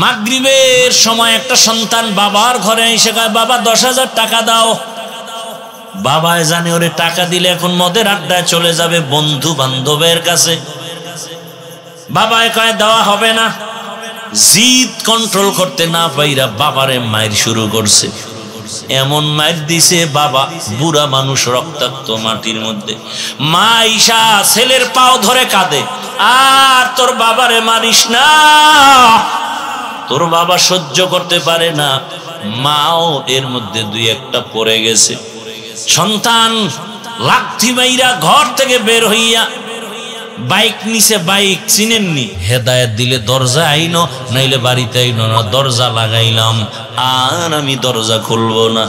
মাগরিবের সময় একটা সন্তান বাবার ঘরে এসে কয়, বাবা 10,000 টাকা দাও। বাবায় জানে ওরে টাকা দিলে এখন মদের আড্ডায় চলে যাবে বন্ধু বান্ধবের কাছে। বাবায় কয় দেওয়া হবে না। জিদ কন্ট্রোল করতে না পাইরা বাবারে মাইর শুরু করছে। এমন মাইর দিছে বাবা বুড়া মানুষ, রক্তাক্ত মাটির মধ্যে। মা ঈশা ছেলের পাও ধরে কাঁদে, আর তোর বাবারে মারিস না, তোর বাবা সহ্য করতে পারে না। মাও এর মধ্যে দুই একটা পড়ে গেছে। সন্তান লাথি মাইরা ঘর থেকে বের হইয়া বাইক নিচে, বাইক চিনেননি, হেদায়েত দিলে দরজা আইনো, নাইলে বাড়িতে আইনো না, দরজা লাগাইলাম আর আমি দরজা খুলবো না।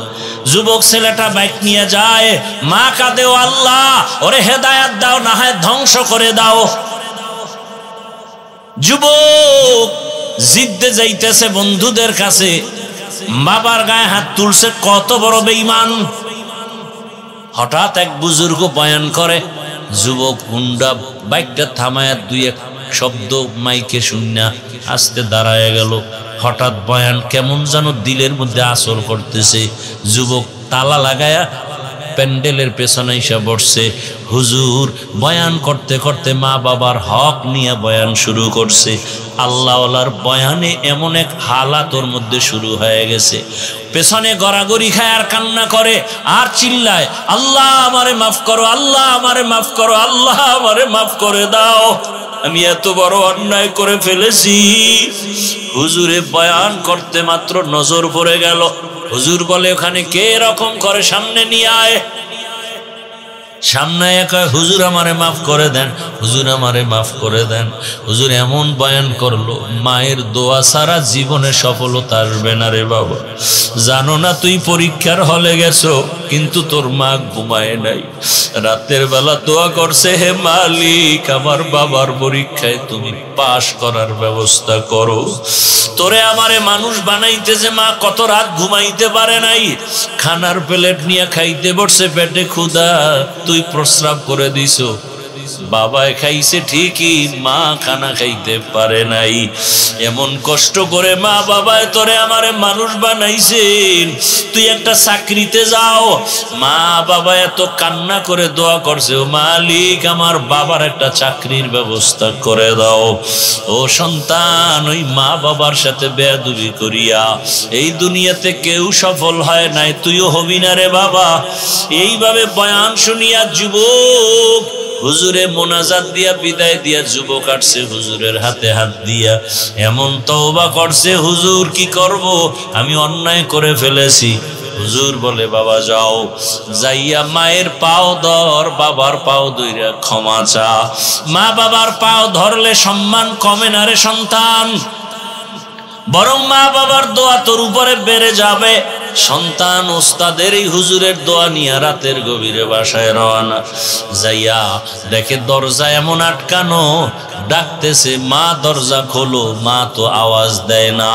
যুবক ছেলেটা বাইক নিয়ে যায়, মা কাঁদে, ও আল্লাহ ওরে হেদায়েত দাও, না হয় ধ্বংস করে দাও। যুবক জিদ্দে যাইতেছে বন্ধুদের কাছে, বাবার গায়ে হাত তুলছে, কত বড় বেঈমান। হঠাৎ এক বুজুর্গ বয়ান করে, যুবক হুন্ডা বাইকটা থামায়া দুই এক শব্দ মাইকে শুননা আস্তে দাঁড়ায় গেল। হঠাৎ বয়ান কেমন যেন দিলের মধ্যে আসর করতেছে। যুবক তালা লাগায়া প্যান্ডেলের পেছনে এসে বসছে। হুজুর বয়ান করতে করতে মা বাবার হক নিয়ে বয়ান শুরু করছে। আল্লাহওয়ালার বয়ানে এমন এক হালাত ওর মধ্যে শুরু হয়ে গেছে। পেছনে গড়াগড়ি খায় আর কান্না করে আর চিল্লায়, আল্লাহ আমারে মাফ করো, আল্লাহ আমারে মাফ করো, আল্লাহ আমারে মাফ করে দাও, আমি এত বড় অন্যায় করে ফেলেছি। হুজুরে বয়ান করতে মাত্র নজর পড়ে গেল। হুজুর বলে, ওখানে কে এরকম করে, সামনে নিয়ে আয়। সামনে একা, হুজুর আমারে মাফ করে দেন, হুজুর আমারে মাফ করে দেন। হুজুর এমন বয়ান করলো, মায়ের দোয়া ছাড়া জীবনে সফলতা আসবে না রে বাবা। জানো না তুই পরীক্ষার হলে গেছো, কিন্তু তোর মা ঘুমায় নাই, রাতের বেলা দোয়া করছে, হে মালিক আমার বাবার পরীক্ষায় তুমি পাশ করার ব্যবস্থা করো। তোরে আমারে মানুষ বানাইতে যে মা কত রাত ঘুমাইতে পারে নাই, খানার প্লেট নিয়ে খাইতে বসছে, পেটে ক্ষুধা, তুই প্রস্রাব করে দিছো। বাবায় খাইছে ঠিকই, মা খানা খাইতে পারে নাই। এমন কষ্ট করে মা বাবায় তোরে আমারে মানুষ বানাইছেন, তুই একটা চাকরিতে যাও। মা বাবা এত কান্না করে দোয়া করছে, ও মালিক আমার বাবার একটা চাকরির ব্যবস্থা করে দাও। ও সন্তান, ওই মা বাবার সাথে বেয়াদবি করিয়া এই দুনিয়াতে কেউ সফল হয় নাই, তুইও হবি না রে বাবা। এইভাবে বয়ান শুনিয়া যুবক হুজুরে মোনাজাত দিয়া বিদায় দিয়া যুবক আসছে হুজুরের হাতে হাত দিয়া, এমন তওবা করছে, হুজুর কি করব, আমি অন্যায় করে ফেলেছি। হুজুর বলে, বাবা যাও, যাইয়া মায়ের পাও ধর, বাবার পাও ধইরা ক্ষমা চা। মা বাবার পাও ধরলে সম্মান কমে না রে সন্তান, বরং মা বাবার দোয়া তোর উপরে বেড়ে যাবে। সন্তান ওস্তাদের এই হুজুরের দোয়া নিয়ে রাতের গভীরে বাসায় রওনা। যাইয়া দেখে দরজা এমন আটকানো, ডাকতেছে, মা দরজা খোলো, মা তো আওয়াজ দেয় না।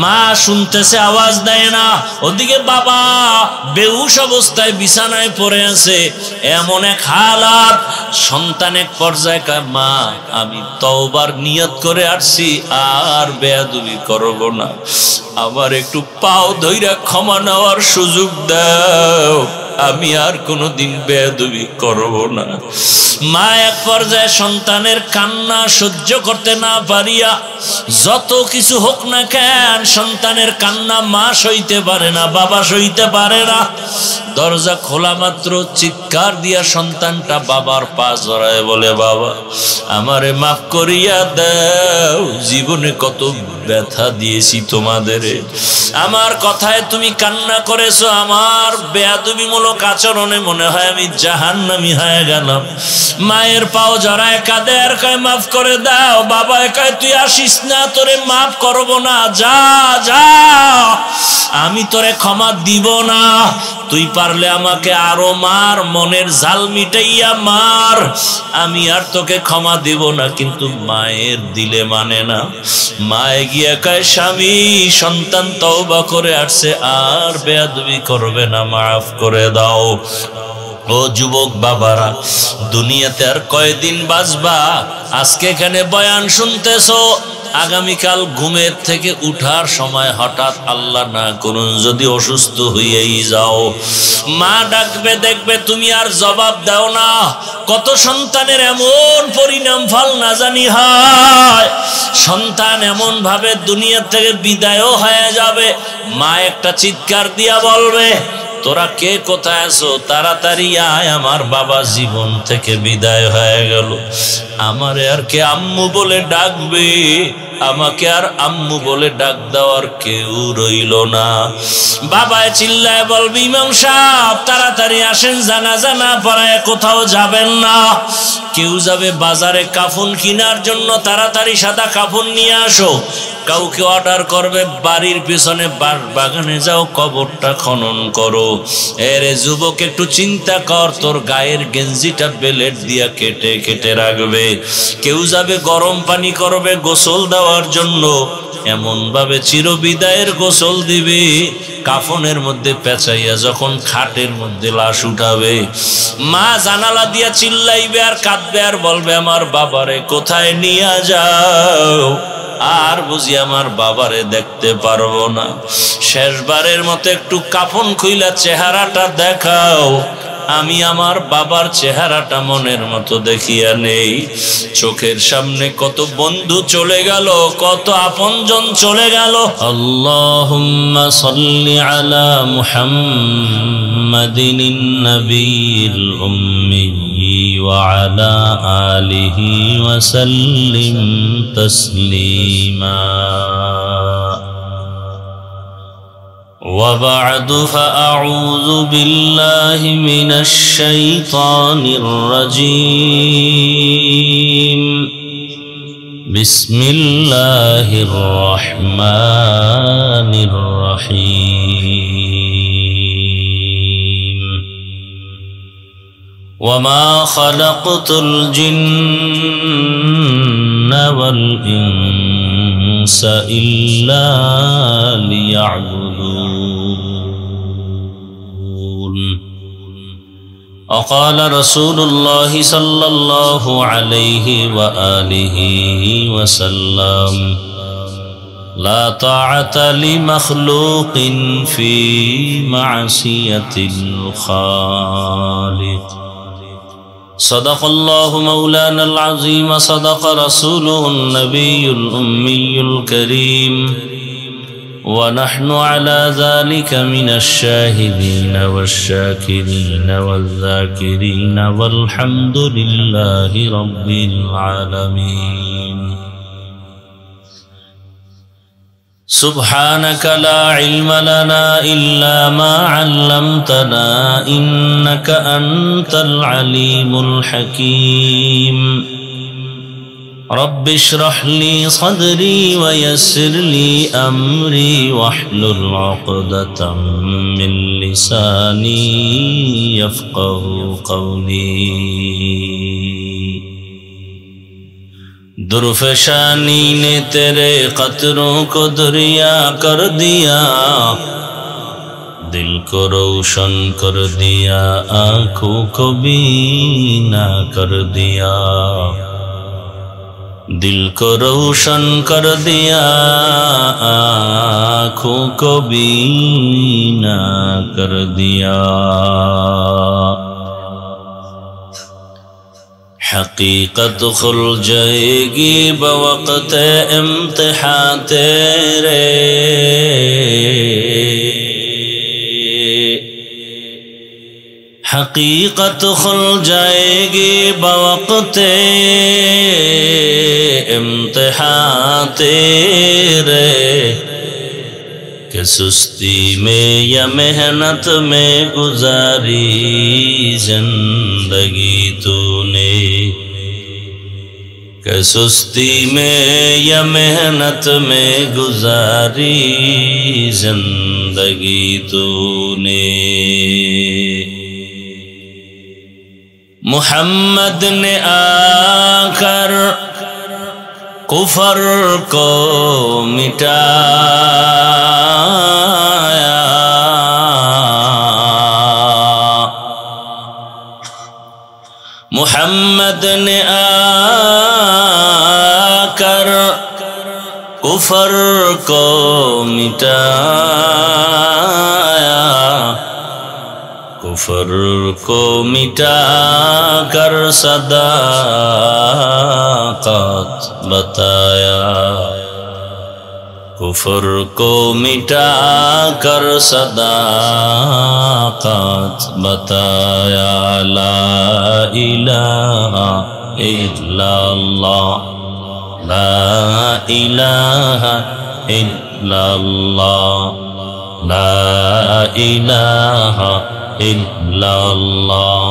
মা শুনতেছে, আওয়াজ দেয় না। ওদিকে বাবা বেহুশ অবস্থায় বিছানায় পড়ে আছে। এমন এক হালাত, সন্তান এক পর্যায়ে কয়, মা আমি তওবার নিয়ত করে আসছি, আর বেয়াদবি করব না, আমার একটু পাও ধইরা ক্ষমা নেওয়ার সুযোগ দাও, আমি আর কোনোদিন বেয়াদবি করব না। মা এক পর্যায়ে সন্তানের কান্না সহ্য করতে না পারিয়া, যত কিছু হোক না কেন সন্তানের কান্না মা সইতে পারে না, বাবা সইতে পারে না। দরজা খোলা মাত্র চিৎকার দিয়া সন্তানটা বাবার পা জড়ায় বলে, বাবা আমারে মাফ করিয়া দাও, জীবনে কত ব্যথা দিয়েছি তোমাদের, আমার কথায় তুমি কান্না করেছো, আমার বেয়াদবিমূলক আচরণে মনে হয় আমি জাহান্নামী হয়ে গেলাম। মায়ের পাও জড়ায় কাঁদে আর কয়, মাফ করে দাও। বাবা কয়, তুই আসিস না, তোরে মাফ করবো না, যা যা, আমি তোরে ক্ষমা দিব না, তুই পারলে আমাকে আরো মার, মনের জাল মিটাইয়া মার, আমি আর তোকে ক্ষমা দিব না। কিন্তু মায়ের দিলে মানে না। মায়ে গিয়া কয়, স্বামী সন্তান তওবা করে আসছে, আর বেয়াদবি করবে না, মাফ করে দাও। ও যুবক বাবারা, দুনিয়াতে আর কয়দিন বাঁচবা? আজকে এখানে বয়ান শুনতেছো, আগামীকাল ঘুমের থেকে উঠার সময় হঠাৎ আল্লাহ না করুন যদি অসুস্থ হয়েই যাও, মা ডাকবে, দেখবে তুমি আর জবাব দাও না। কত সন্তানের এমন পরিণাম ফল না জানি হয়, সন্তান এমন ভাবে দুনিয়া থেকে বিদায়ও হয়ে যাবে, মা একটা চিৎকার দিয়া বলবে, তোরা কে কোথায় আছো, তাড়াতাড়ি আয়, আমার বাবা জীবন থেকে বিদায় হয়ে গেল। আমারে আর কে আম্মু বলে ডাকবে, আমাকে আর আম্মু বলে ডাক দেওয়ার কেউ রইল না। বাবায় চিল্লায় বলবি, ইমাম সাহেব তাড়াতাড়ি আসেন, জানাজা না পড়ায় কোথাও যাবেন না। কেউ যাবে বাজারে কাফন কেনার জন্য, তাড়াতাড়ি সাদা কাফন নিয়ে আসো। কাউকে অর্ডার করবে বাড়ির পিছনে বাগানে যাও, কবরটা খনন করো। এরে যুবক একটু চিন্তা কর, তোর গায়ের গেঞ্জিটা বেলেট দিয়া কেটে কেটে রাখবে। কেউ যাবে গরম পানি করবে গোসল দেওয়ার জন্য, এমন ভাবে চিরবিদায়ের গোসল দিবে, কাফনের মধ্যে পেঁচাইয়া যখন খাটের মধ্যে লাশ উঠাবে, মা জানালা দিয়া চিল্লাইবে আর কাঁদবে আর বলবে, আমার বাবারে কোথায় নিয়ে যাও, আর বুঝি আমার বাবারে দেখতে পারবো না। শেষবারের মতো একটু কাফন খুইলা চেহারাটা দেখাও, আমি আমার বাবার চেহারাটা মনের মতো দেখিয়া নেই। চোখের সামনে কত বন্ধু চলে গেল, কত আপনজন চলে গেল। আল্লাহুম্মা সাল্লি আলা মুহাম্মাদিন নবীল উম্মি ওয়া আলা আলিহি ওয়া সাল্লিম তাসলিমা। وبعد فأعوذ بالله من الشيطان الرجيم. بسم الله الرحمن الرحيم. وما خلقت الجن والإنس إلا ليعبدون. وقال رسول الله صلى الله عليه وآله وسلم: لا طاعة لمخلوق في معصية الخالق. صدق الله مولانا العظيم، صدق رسوله النبي الأمي الكريم، ونحن على ذلك من الشاهدين والشاكرين والذاكرين، والحمد لله رب العالمين. سبحانك لا علم لنا إلا ما علمتنا، إنك أنت العليم الحكيم. رب اشرح لي صدري ويسر لي أمري واحلل عقدة من لساني يفقه قولي. दुर्फशानी ने तेरे कतरों को दरिया कर दिया, दिल को रोशन कर दिया, आँखों को बीना कर दिया। दिल को रोशन कर दिया, आँखों को बीना कर दिया। हकीकत खुल जाएगी बवक़्त इम्तिहान तेरे, हकीकत खुल जाएगी बवक़्त इम्तिहान तेरे। कि सुस्ती में या मेहनत में गुजारी जिंदगी तूने, कि सुस्ती में या मेहनत में गुजारी जिंदगी तूने। मुहम्मद ने आकर कुफर को मिटाया, मुहम्मद ने आकर कुफर को मिटाया, कुफर को मिटा कर सदाकत बताया, कुफर को मिटा कर सदाकत बताया। ला इलाहा इल्लल्लाह, ला इलाहा इल्लल्लाह, ला इलाहा इल्लल्लाह।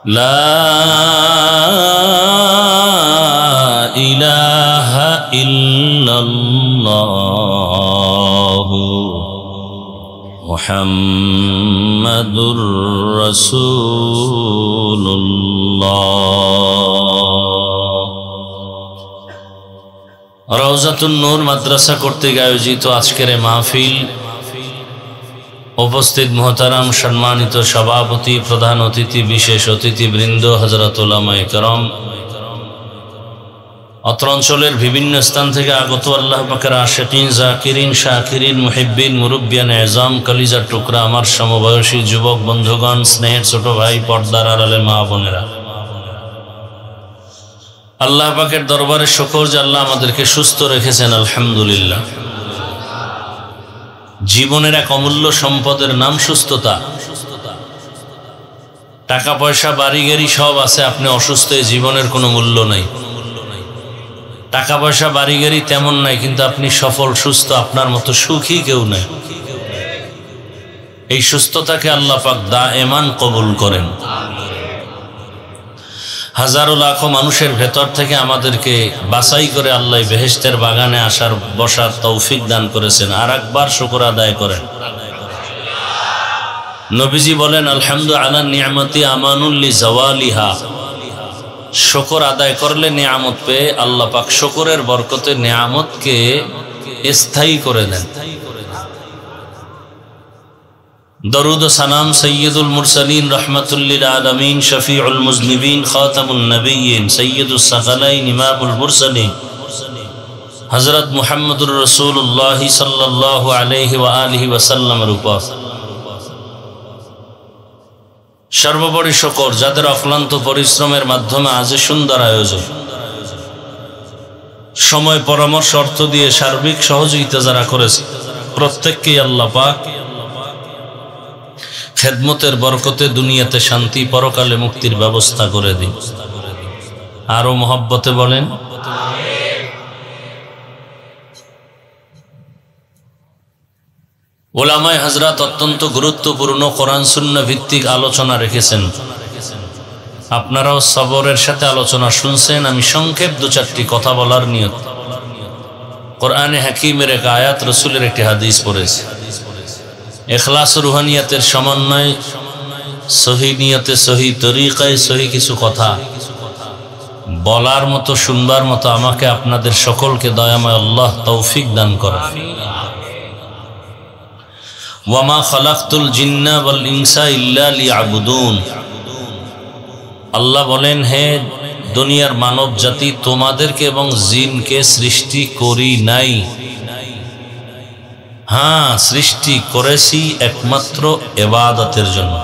لا إله إلا الله محمد رسول الله। রওজাতুন নূর মাদ্রাসা কর্তৃক আয়োজিত আজকের মাহফিল, উপস্থিত মোহতারাম সম্মানিত সভাপতি, প্রধান অতিথি, বিশেষ অতিথিবৃন্দ, হযরত উলামায়ে কেরাম, অত্র অঞ্চলের বিভিন্ন স্থান থেকে আগত আল্লাহ পাকের আশিকিন, জাকিরিন, শাকিরিন, মুহিব্বিন, মুরব্বিয়ান এজাম, কলিজার টুকরা আমার সমবয়সী যুবক বন্ধুগণ, স্নেহের ছোট ভাই, পর্দার আড়ালে মা বোনেরা, আল্লাহ পাকের দরবারে শুকর যে আল্লাহ আমাদেরকে সুস্থ রেখেছেন, আলহামদুলিল্লাহ। জীবনের এক অমূল্য সম্পদের নাম সুস্থতা। টাকা পয়সা বাড়ি গাড়ি সব আছে, আপনি অসুস্থ, এই জীবনের কোনো মূল্য নাই। টাকা পয়সা বাড়ি গাড়ি তেমন নাই, কিন্তু আপনি সফল সুস্থ, আপনার মতো সুখী কেউ নাই। এই সুস্থতাকে আল্লাহ পাক দায়েমান কবুল করেন। হাজারো লাখো মানুষের ভেতর থেকে আমাদেরকে বাছাই করে আল্লাহ বেহেশতের বাগানে আসার বসার তৌফিক দান করেছেন। আর একবার শুকর আদায় করেন। নবীজি বলেন, আলহামদুলিল্লাহ আলা নিয়ামতি আমানুল লিজাওয়ালিহা। শুকর আদায় করলে নিয়ামত পেয়ে আল্লাহ পাক শুকরের বরকতে নিয়ামতকে স্থায়ী করে দেন। দরুদ ও সালাম সৈয়দুল মুরসালিন রহমাতুল্লিল আলামিন শফিউল মুজনিবিন খাতামুন নবিয়্যিন সৈয়দুস সাকালাইন ইমামুল মুরসালিন হযরত মুহাম্মদুর রাসূলুল্লাহ সাল্লাল্লাহু আলাইহি ওয়া আলিহি ওয়াসাল্লামের উপর সর্বোপরি শুকর, যাদের অক্লান্ত পরিশ্রমের মাধ্যমে আজ সুন্দর আয়োজন, সময়, পরামর্শ, অর্থ দিয়ে সার্বিক সহযোগিতা যারা করেছে, প্রত্যেককেই আল্লাহ পাক খেদমতের বরকতে দুনিয়াতে শান্তি, পরকালে মুক্তির ব্যবস্থা করে দিন। আরো মহব্বতে বলেন উলামায়ে হযরত অত্যন্ত গুরুত্বপূর্ণ কোরআন সুন্নাহ ভিত্তিক আলোচনা রেখেছেন। আপনারাও সবরের সাথে আলোচনা শুনছেন। আমি সংক্ষেপ দু চারটি কথা বলার নিয়ত। কোরআনে হাকিমের এক আয়াত, রাসূলের একটি হাদিস পড়েছি। ইখলাস রুহানিয়াতের সমন্বয়, সহি নিয়তে, সহি তরিকায়, সহি কিছু কথা বলার মতো, শুনবার মতো আমাকে আপনাদের সকলকে দয়াময় আল্লাহ তৌফিক দান করেন। ওয়ামা খালাকতুল জিন্না ওয়াল ইনসা ইল্লা লিয়াবুদুন। আল্লাহ বলেন, হে দুনিয়ার মানব জাতি, তোমাদেরকে এবং জিনকে সৃষ্টি করি নাই। হ্যাঁ, সৃষ্টি করেছি একমাত্র ইবাদতের জন্য।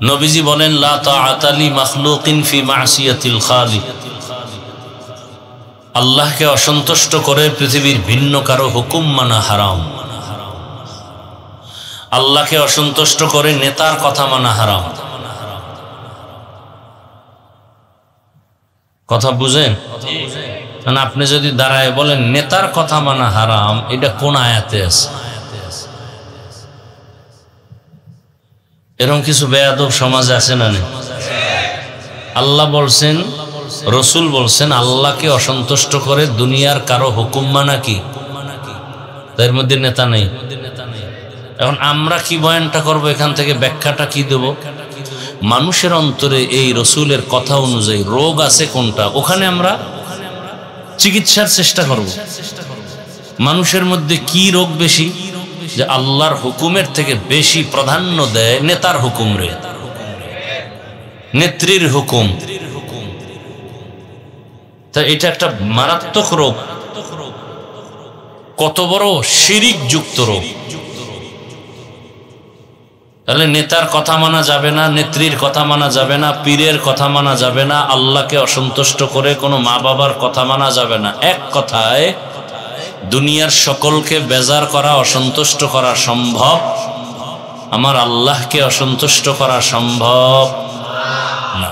নবীজি বলেন, লা তাআতা লি মাখলুকিন ফি মাসিয়াতিল খালিক। আল্লাহকে অসন্তুষ্ট করে পৃথিবীর ভিন্ন কারো হুকুম মানা হারাম। আল্লাহকে অসন্তুষ্ট করে নেতার কথা মানা হারাম। কথা বুঝেন? কারণ আপনি যদি দাঁড়ায় বলেন নেতার কথা মানা হারাম, এটা কোন আয়াতে আছে? এরকম কিছু বেয়াদব সমাজে আছে না? আল্লাহ বলছেন, রসুল বলছেন আল্লাহকে অসন্তুষ্ট করে দুনিয়ার কারো হুকুম মানা কি? তার মধ্যে নেতা নেই। এখন আমরা কি বয়ানটা করব, এখান থেকে ব্যাখ্যাটা কি দেব? মানুষের অন্তরে এই রসুলের কথা অনুযায়ী রোগ আছে কোনটা, ওখানে আমরা চিকিৎসার চেষ্টা করব। মানুষের মধ্যে কি রোগ বেশি, যে আল্লাহর হুকুমের থেকে বেশি প্রাধান্য দেয় নেতার হুকুম রে, নেত্রীর হুকুম। তা এটা একটা মারাত্মক রোগ, কত বড় শিরিক যুক্ত রোগ। তাহলে নেতার কথা মানা যাবে না, নেত্রীর কথা মানা যাবে না, পীরের কথা মানা যাবে না, আল্লাহকে অসন্তুষ্ট করে কোনো মা বাবার কথা মানা যাবে না। এক কথায় দুনিয়ার সকলকে বেজার করা, অসন্তুষ্ট করা সম্ভব, আমার আল্লাহকে অসন্তুষ্ট করা সম্ভব না।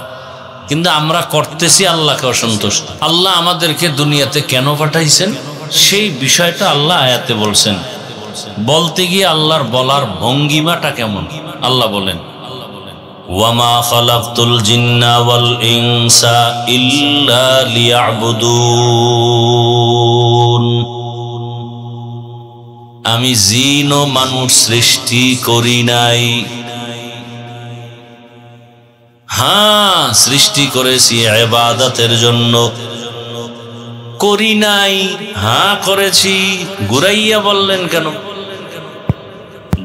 কিন্তু আমরা করতেছি আল্লাহকে অসন্তুষ্ট। আল্লাহ আমাদেরকে দুনিয়াতে কেন পাঠাইছেন সেই বিষয়টা আল্লাহ আয়াতে বলছেন। বলতে গিয়ে আল্লাহর বলার ভঙ্গিমাটা কেমন, আল্লাহ বলেন ওয়ামা খালাকতুল জিন্না ওয়াল ইনসা ইল্লা লিয়াবুদুন, আমি জিন ও মানুষ সৃষ্টি করি নাই। হ্যাঁ, সৃষ্টি করেছি ইবাদতের জন্য, করি নাই। হ্যাঁ করেছি। ঘুরাইয়া বললেন কেন?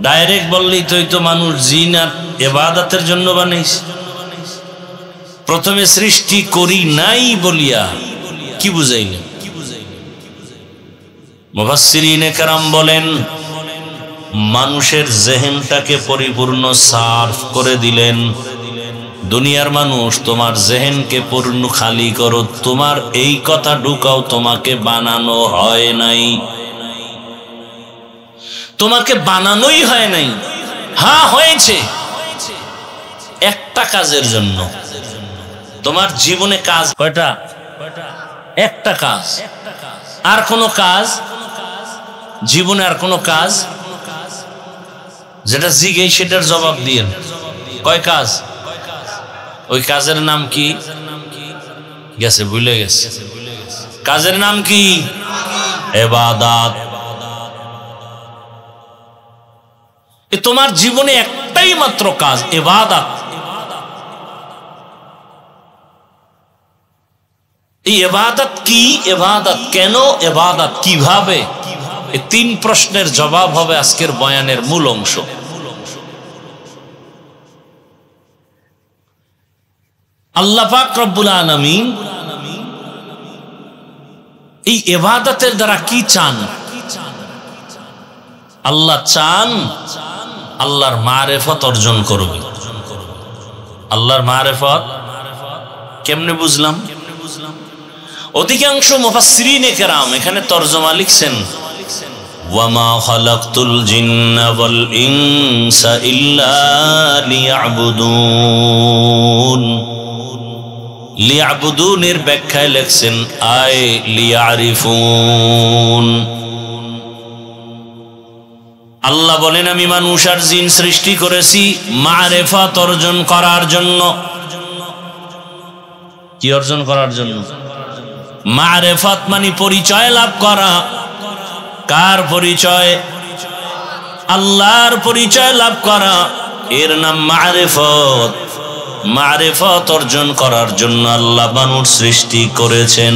ডাইরেক্ট বললেই তো মানুষ জিন আর ইবাদতের জন্য বানাইছে। প্রথমে সৃষ্টি করি নাই বলিয়া কি বুঝাইলেন? মুফাসসিরিনে কেরাম বলেন মানুষের জেহেনটাকে পরিপূর্ণ সার্ফ করে দিলেন। দুনিয়ার মানুষ, তোমার জেহেনকে পূর্ণ খালি করো, তোমার এই কথা ঢুকাও, তোমাকে বানানো হয় নাই, তোমাকে বানানোই হয় নাই। হ্যাঁ হয়েছে একটা কাজের জন্য। তোমার জীবনে কাজ কয়টা? একটা কাজ। আর কোনো কাজ জীবনে, আর কোনো কাজ যেটা জিজ্ঞেস সেটার জবাব দিয়েন। কয় কাজ? ওই কাজের নাম কি? গেছে, ভুলে গেছে। কাজের নাম কি? ইবাদত। তোমার জীবনে একটাই মাত্র কাজ, ইবাদত। এই ইবাদত কি? ইবাদত কেন? ইবাদত কিভাবে? এই তিন প্রশ্নের জবাব হবে আজকের বয়ানের মূল অংশ। আল্লাহ পাক রব্বুল আলামিন এই ইবাদতের দ্বারা কি চান? আল্লাহ চান আল্লাহর মারিফত অর্জন করবে। আল্লাহর মারিফত কেমনে বুঝলাম? অধিকাংশ মুফাসসিরিনে কেরাম এখানে তরজমা লিখছেন ওয়ামা খালাকতুল জিন্না ওয়াল ইনসা ইল্লা লিয়াবুদুন। লিয়াবুদুনের ব্যাখ্যায় লিখছেন আয় লিয়ারিফুন। আল্লাহ বলেন আমি মানুষ আর জিন সৃষ্টি করেছি মারিফত অর্জন করার জন্য। কি অর্জন করার জন্য? মারিফত মানে পরিচয় লাভ করা। কার পরিচয়? আল্লাহর পরিচয় লাভ করা, এর নাম মারিফত। মারিফত অর্জন করার জন্য আল্লাহ মানুষ সৃষ্টি করেছেন।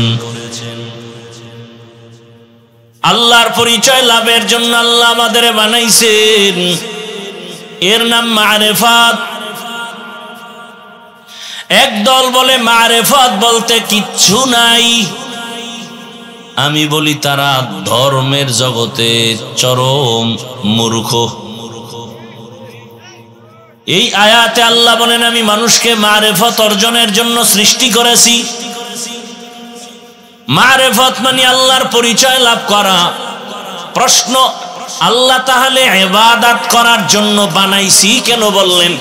আল্লাহর পরিচয় লাভের জন্য আল্লাহ আমাদের বানাইছেন, এর নাম মারিফত। একদল বলে মারিফত বলতে কিচ্ছু নাই। আমি বলি তারা ধর্মের জগতে চরম মূর্খ। এই আয়াতে আল্লাহ বলেন আমি মানুষকে মারিফত অর্জনের জন্য সৃষ্টি করেছি। মারিফত মানে আল্লাহর পরিচয় লাভ করা। প্রশ্ন, আল্লাহ তাহলে ইবাদত করার জন্য বানাইছি কেন বললেন?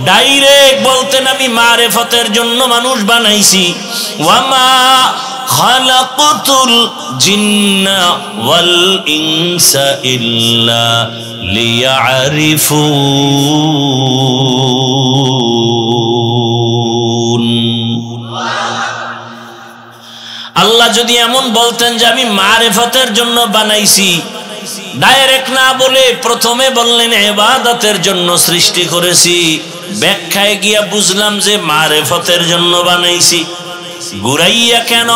ডাইরেক্ট বলতেন আমি মারিফতের জন্য মানুষ বানাইছি। ওয়ামা খালাকতুল জিন্না ওয়াল ইনসা ইল্লা লিয়ারিফুন। আল্লাহ যদি এমন বলতেন যে আমি মারিফতের জন্য বানাইছি, ডাইরেক্ট না বলে প্রথমে বললেন ইবাদতের জন্য সৃষ্টি করেছি, ব্যাখ্যায় গিয়া বুঝলাম যে মারিফতের জন্য বানাইছি। ঘুরাইয়া কেন?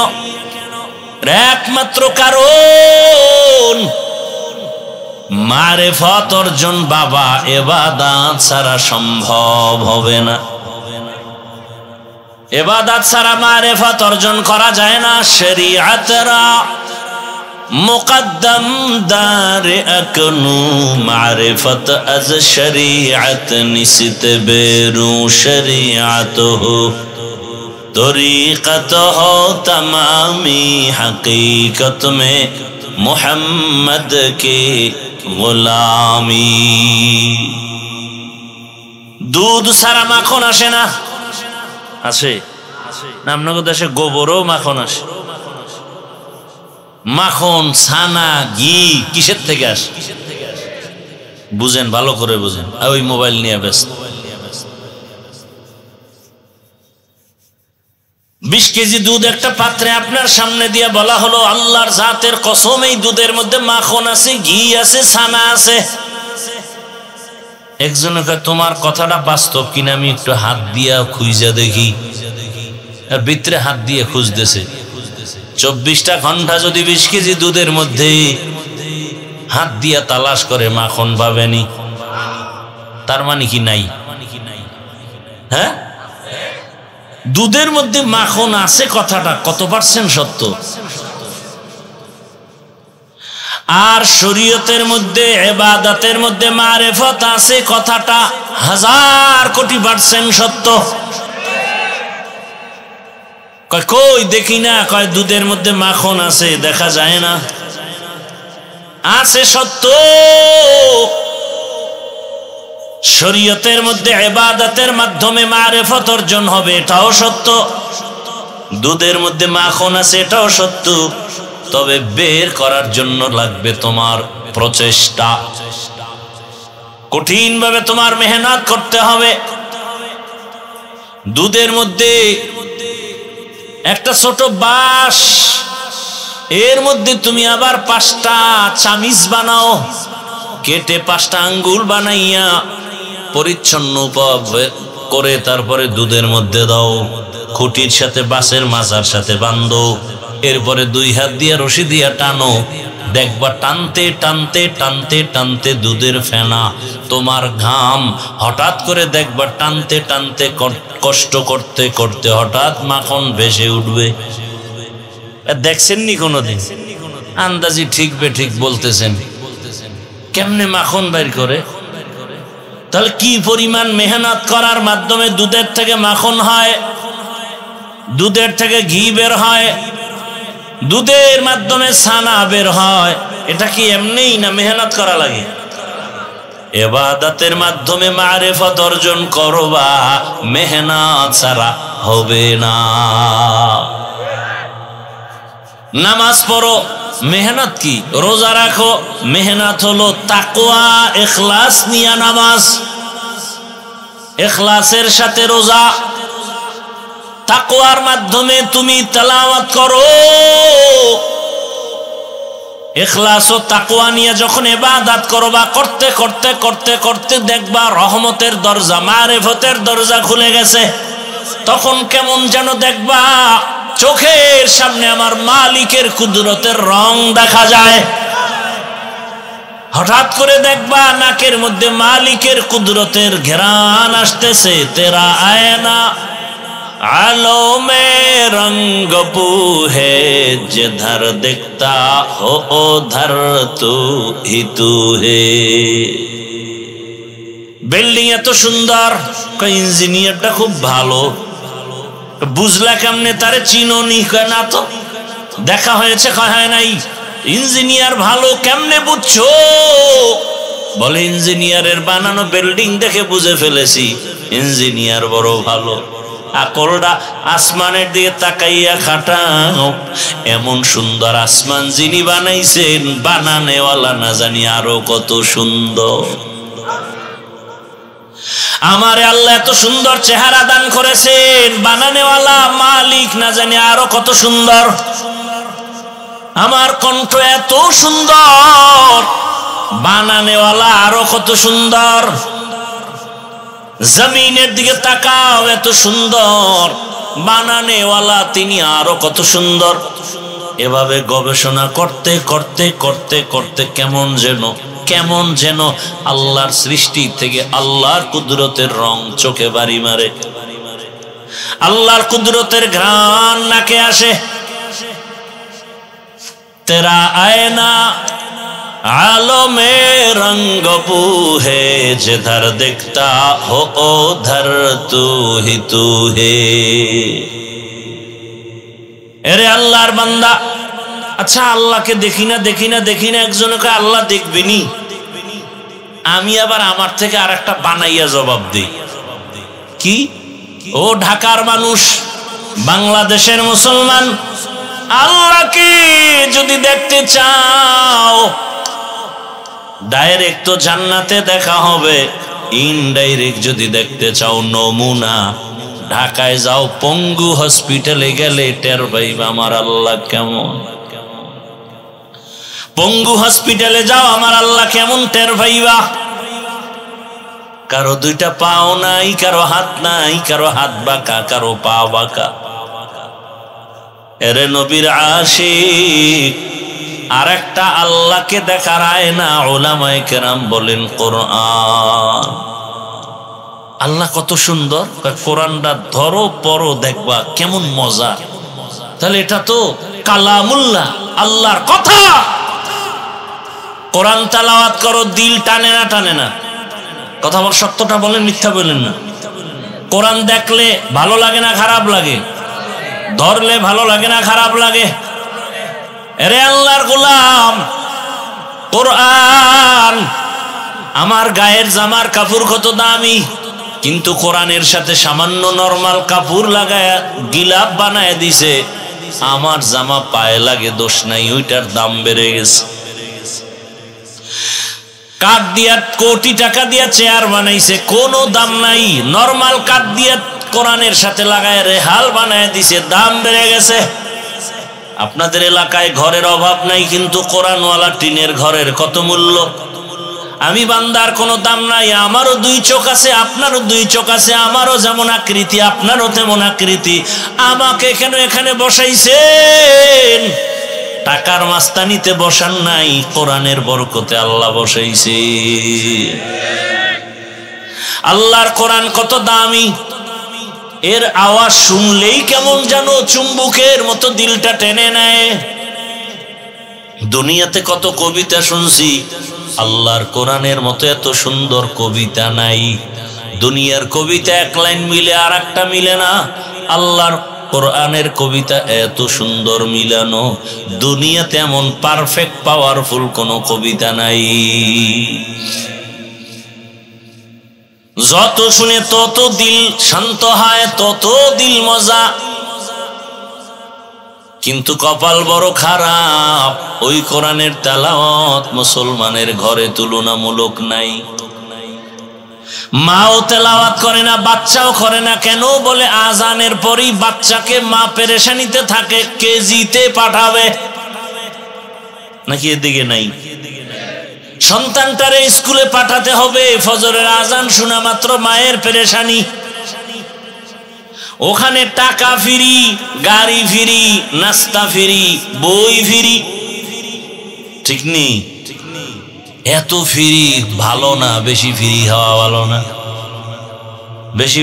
একমাত্র কারণ মারিফত অর্জন বাবা ইবাদত ছাড়া সম্ভব হবে না। ইবাদত ছাড়া মারিফত অর্জন করা যায় না। শরীয়তরা মুকদ্দম দার আকনু মারিফত আজ শরীয়ত নিসিত বেরু শরীয়ত হো তরিকত হো তমামি হकीकत में मोहम्मद के गुलामी। দুধ ছাড়া মাখন আসে না? আসে না? আপনাদের দেশে গোবরও মাখন আসে। মাখন, ছানা, ঘি কিসের থেকে আসে? বুঝেন, ভালো করে বুঝেন। ওই মোবাইল নিয়ে ব্যস্ত। 20 কেজি দুধ একটা পাত্রে আপনার সামনে দিয়ে বলা হলো আল্লাহর জাতের কসম এই দুধের মধ্যে মাখন আছে, ঘি আছে, ছানা আছে। একজনে কয় তোমার কথাটা বাস্তব কিনা আমি একটু হাত দিয়া খুঁজা দেখি। আর ভিতরে হাত দিয়ে খুঁজতেছে। 24টা ঘন্টা যদি 20 কেজি দুধের মধ্যে হাত দিয়া তালাশ করে মাখন পাবেনি। তার মানে কি নাই? হ্যাঁ, দুধের মধ্যে মাখন আছে কথাটা কত পার্সেন্ট সত্য? আর শরীয়তের মধ্যে ইবাদতের মধ্যে মারিফত আছে কথাটা 1000 কোটি পার্সেন্ট সত্য। কই দেখি না? কয় দুধের মধ্যে মাখন আছে, দেখা যায় না। আছে, সত্য। শরীয়তের মধ্যে ইবাদতের মাধ্যমে মারিফত অর্জন হবে, এটাও সত্য। দুধের মধ্যে মাখন আছে, এটাও সত্য। তবে বের করার জন্য লাগবে তোমার প্রচেষ্টা, কঠিনভাবে তোমার মেহনত করতে হবে। দুধের মধ্যে একটা ছোট বাঁশ, এর মধ্যে তুমি আবার 5টা চামিচ বানাও, কেটে 5টা আঙ্গুল বানাইয়া পরিচ্ছন্ন করে তারপরে দুধের মধ্যে দাও, খুঁটির সাথে বাঁশের মাজার সাথে বাঁধো, এরপরে 2 হাত দিয়ে রশি দিয়া টানো। দেখবা টানতে টানতে টানতে টানতে দুধের ফেনা, তোমার ঘাম, হঠাৎ করে দেখবা টানতে টানতে কষ্ট করতে করতে হঠাৎ মাখন ভেসে উঠবে। দেখছেননি কোনোদিন? আন্দাজি ঠিক বেঠিক বলতেছেন। কেমনে মাখন বের করে? তাহলে কি পরিমাণ মেহনত করার মাধ্যমে দুধের থেকে মাখন হয়, দুধের থেকে ঘি বের হয়, দুধের মাধ্যমে ছানা বের হয়। এটা কি এমনিই না মেহনত করা লাগে? ইবাদতের মাধ্যমে মারিফত অর্জন করবা, মেহনত ছাড়া হবে না। নামাজ পড়ো, মেহনত কি? রোজা রাখো, মেহনত হলো তাকওয়া, ইখলাস নিয়া নামাজ, ইখলাসের সাথে রোজা। তাকওয়ার মাধ্যমে তুমি তেলাওয়াত করো। ইখলাস ও তাকওয়া নিয়ে যখন ইবাদত করবা, করতে করতে করতে করতে দেখবা রহমতের দরজা, মারিফতের দরজা খুলে গেছে। তখন কেমন যেন দেখবা চোখের সামনে আমার মালিকের কুদরতের রং দেখা যায়। হঠাৎ করে দেখবা নাকের মধ্যে মালিকের কুদরতের ঘ্রাণ আসতেছে। তেরা আয়না आलो में रंग पूहे जिधर दिखता हो उधर तू ही तू है। বিল্ডিং এত সুন্দর, ইঞ্জিনিয়ারটা খুব ভালো, বুঝলা কেমনে? তারে চিনোনি? না তো, দেখা হয়েছে? হয় নাই। ইঞ্জিনিয়ার ভালো কেমনে বুঝছো? বলে ইঞ্জিনিয়ারের বানানো বিল্ডিং দেখে বুঝে ফেলেছি ইঞ্জিনিয়ার বড় ভালো। আকলটা আসমানের দিকে তাকাইয়া খাটাও, এমন সুন্দর আসমান যিনি বানাইছেন, বানানেওয়ালা না জানি আরো কত সুন্দর। আমারে আল্লাহ এত সুন্দর চেহারা দান করেছেন, বানানেওয়ালা মালিক না জানি আরো কত সুন্দর। আমার কণ্ঠ এত সুন্দর, বানানেওয়ালা আরো কত সুন্দর। জমিনের দিকে তাকাও, এত সুন্দর, বানানেওয়ালা তিনি আরো কত সুন্দর। এভাবে গবেষণা করতে করতে করতে করতে কেমন যেন আল্লাহর সৃষ্টি থেকে আল্লাহর কুদরতের রং চোখে বাড়ি মারে, আল্লাহর কুদরতের ঘ্রাণ নাকে আসে। তেরা আয়না আলমে রঙ্গ পুহে, যেধার দেখতা হো ওধার তু হে। এরে আল্লাহর বান্দা, আচ্ছা আল্লাহকে দেখি না, একজনকে আল্লাহ দেখবিনি। আমি আবার আমার থেকে আর একটা বানাইয়া জবাব দিই, কি? ও ঢাকার মানুষ, বাংলাদেশের মুসলমান, আল্লাহকে যদি দেখতে চাও, ডাইরেক্ট তো জান্নাতে দেখা হবে, ইনডাইরেক্ট যদি দেখতে চাও নমুনা, ঢাকায় যাও, পঙ্গু হসপিটালে গেলে টের পাইবা আমার আল্লাহ কেমন। পঙ্গু হসপিটালে যাও, আমার আল্লাহ কেমন টের পাইবা। কারো দুইটা পাও নাই, কারো হাত নাই, কারো হাত বাঁকা, কারো পা বাঁকা। এরে নবীর আশিক, আর একটা আল্লাহকে দেখার আয়না উলামায়ে কেরাম বলেন কোরআন। আল্লাহ কত সুন্দর, কোরআনটা ধরো পড়ো দেখবা কেমন মজা। তাহলে এটা তো কালামুল্লাহ, আল্লাহর কথা। কোরআন তেলাওয়াত করো, দিল টানে না? কথা বল, সত্যটা বলেন, মিথ্যা বলেন না। কোরআন দেখলে ভালো লাগে না খারাপ লাগে? ধরলে ভালো লাগে না খারাপ লাগে? এরে আল্লাহর গোলাম, কোরআন আমার গায়ের জামার কাপড় কত দামি, কিন্তু কোরআনের সাথে সামান্য নরমাল কাপড় লাগায় গিলাপ বানায় দিছে, আমার জামা পায়ে লাগে, দোষ নাই, ওইটার দাম বেড়ে গেছে। কাঠ দিয়া কোটি টাকা দিয়া চেয়ার বানাইছে, কোনো দাম নাই। নরমাল কাঠ দিয়া কোরআনের সাথে লাগায় রেহাল বানায় দিছে, দাম বেড়ে গেছে। আপনাদের এলাকায় ঘরের অভাব নাই, কিন্তু কোরআনওয়ালা টিনের ঘরের কত মূল্য। আমি বান্দার কোনো দাম নাই, আমারও দুই চোখ আছে, আপনারও দুই চোখ আছে, আমারও যেমন আকৃতি আপনারও তেমন আকৃতি। আমাকে কেন এখানে বসাইছেন? টাকার মাস্তানিতে বসান নাই, কোরআনের বরকতে আল্লাহ বসাইছে। আল্লাহর কোরআন কত দামি, এর আওয়াজ শুনলেই কেমন যেন চুম্বকের মতো দিলটা টেনে নেয়। দুনিয়াতে কত কবিতা শুনছি, আল্লাহর কোরআনের মতো এত সুন্দর কবিতা নাই। দুনিয়ার কবিতা এক লাইন মিলে আর একটা মিলে না, আল্লাহর কোরআনের কবিতা এত সুন্দর মিলানো। দুনিয়াতে এমন পারফেক্ট পাওয়ারফুল কোনো কবিতা নাই। যত শুনে তত দিল শান্ত হয়, তত দিল মজা। কিন্তু কপাল বড় খারাপ, ওই কোরআনের তেলাওয়াত মুসলমানের ঘরে তুলনামূলক নাই। মাও তেলাওয়াত করে না, বাচ্চাও করে না। কেন? বলে আজানের পরই বাচ্চাকে মা পেরেশানিতে থাকে, কেজিতে পাঠাবে নাকি এদিকে নাই? সন্তানটারে স্কুলে পাঠাতে হবে, ফজরের আজান শোনা মাত্র মায়ের পেরেশানি। ওখানে টাকা ফ্রি, গাড়ি ফ্রি, নাস্তা ফ্রি, বই ফ্রি। ঠিক নেই? এত ফ্রি ভালো না, বেশি ফ্রি হওয়া ভালো না। বেশি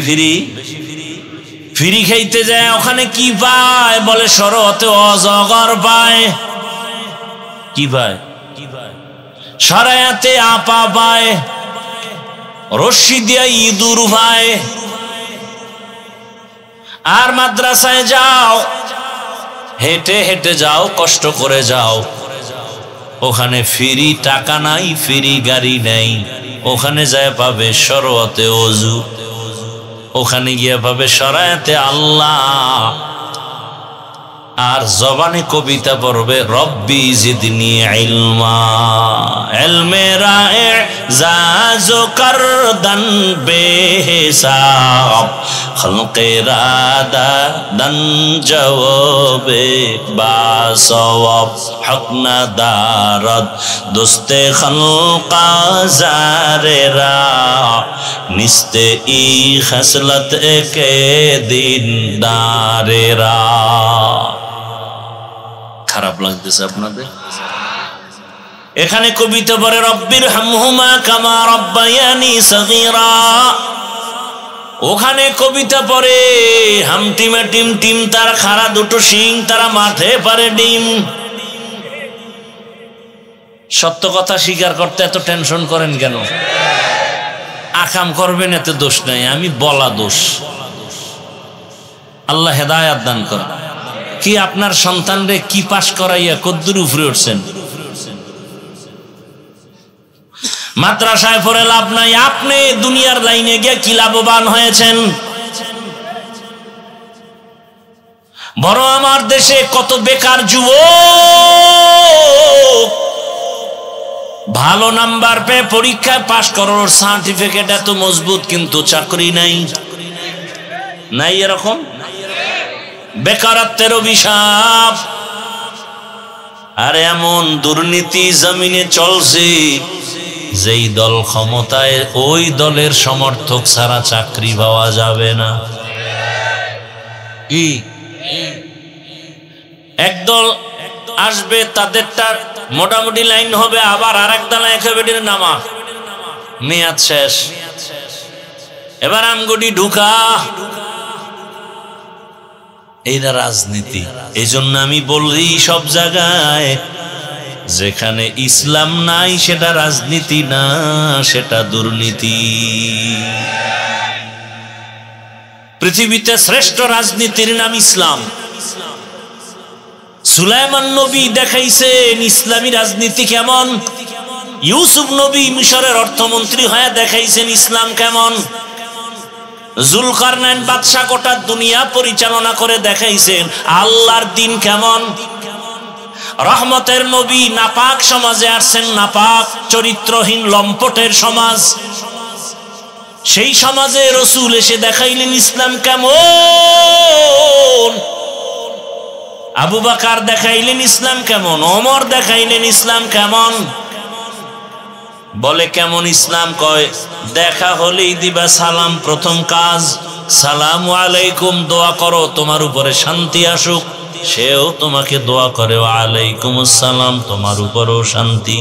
ফ্রি খাইতে যায়, ওখানে কি পায়? বলে শরতে অজগর পায়। কি পায়? শরায়াতে আপা পায়, রশ্মি দিয়া ইঁদুর পায়। আর মাদ্রাসায় যাও, হেঁটে হেঁটে যাও, কষ্ট করে যাও, ওখানে ফ্রি টাকা নাই, ফ্রি গাড়ি নেই। ওখানে যায় পাবে শরতে ওযু, ওখানে গিয়ে পাবে শরায়াতে আল্লাহ। আর জবানে কবিতা পড়বে রব্বি জিদনি ইলমা, ইলমে রা'জাজো করদান বেহিসাব, খলকে রাদাদান জওয়াবে বাসওয়াব, হক না দারদ দোস্তে খলকা জারেরা, নিস্তে ই খসলত কে দিন দারেরা। খারাপ লাগতেছে আপনাদের? এখানে কবিতা পড়ে রব্বির হামহুমা কামা রব্বায়ানি সগীরা, ওখানে কবিতা পড়ে হামটিমে টিম টিম তার খাড়া দুটো শিং তারা মাঠে পারে ডিম। সত্য কথা স্বীকার করতে এত টেনশন করেন কেন? আকাম করবেন এতে দোষ নাই, আমি বলা দোষ। আল্লাহ হেদায়াত দান করেন। কি আপনার সন্তানরে কি পাশ করাইয়া কদ্দুর উপরে উঠছেন? মাদ্রাসায় পড়ে লাভ নাই, আপনি দুনিয়ার লাইনে গিয়ে কি লাভবান হয়েছেন? বড় আমার দেশে কত বেকার যুবক ভালো নাম্বার পেয়ে পরীক্ষায় পাশ করার সার্টিফিকেট এত মজবুত, কিন্তু চাকরি নাই। নাই এরকম? বেকারত্বের অভিশাপ। আর এমন দুর্নীতি জমিনে চলছে, যেই দল ক্ষমতায় ওই দলের সমর্থক ছাড়া চাকরি পাওয়া যাবে না। কি একদল আসবে, তাদেরটা মোটামুটি লাইন হবে, আবার আর এক দল একেবারে নামা, মেয়াদ শেষ, এবার আমগুটি ঢুকা। এইটা রাজনীতি। এই জন্য আমি বলি সব জায়গায় যেখানে ইসলাম নাই সেটা রাজনীতি না, সেটা দুর্নীতি। পৃথিবীতে শ্রেষ্ঠ রাজনীতির নাম ইসলাম। সুলাইমান নবী দেখাইছেন ইসলামী রাজনীতি কেমন, ইউসুফ নবী মিশরের অর্থমন্ত্রী হয়ে দেখাইছেন ইসলাম কেমন, জুলকারনাইন বাদশা গোটা দুনিয়া পরিচালনা করে দেখাইছেন আল্লাহর দিন কেমন। রহমতের নবী নাপাক সমাজে আসছেন, নাপাক চরিত্রহীন লম্পটের সমাজ, সেই সমাজে রসুল এসে দেখাইলেন ইসলাম কেমন। আবু বকর দেখাইলেন ইসলাম কেমন, ওমর দেখাইলেন ইসলাম কেমন। বলে কেমন ইসলাম? কয় দেখা হলেই দিবা সালাম, প্রথম কাজ সালামু আলাইকুম, দোয়া করো তোমার উপরে শান্তি আসুক। সেও তোমাকে দোয়া করে ওয়ালাইকুম আসসালাম, তোমার উপরেও শান্তি।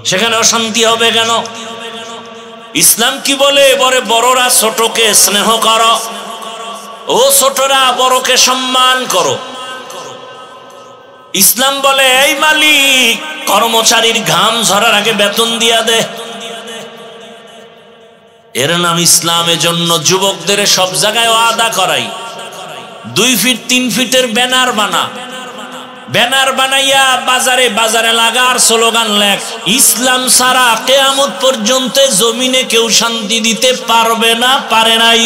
সেখানে অশান্তি হবে কেন? ইসলাম কি বলে? বলে বড়রা ছোটকে স্নেহ করো, ও ছোটরা বড়কে সম্মান করো। ইসলাম বলে এই মালিক কর্মচারীর ঘাম ঝরার আগে বেতন দিয়া দে। এর নাম ইসলাম। এজন্য যুবকদের সব জায়গায় ওয়াদা করাই, 2 ফিট 3 ফিটের ব্যানার বানা, ব্যানার বানাইয়া বাজারে বাজারে লাগার স্লোগান লেখ, ইসলাম ছাড়া কিয়ামত পর্যন্ত জমিনে কেউ শান্তি দিতে পারবে না, পারে নাই।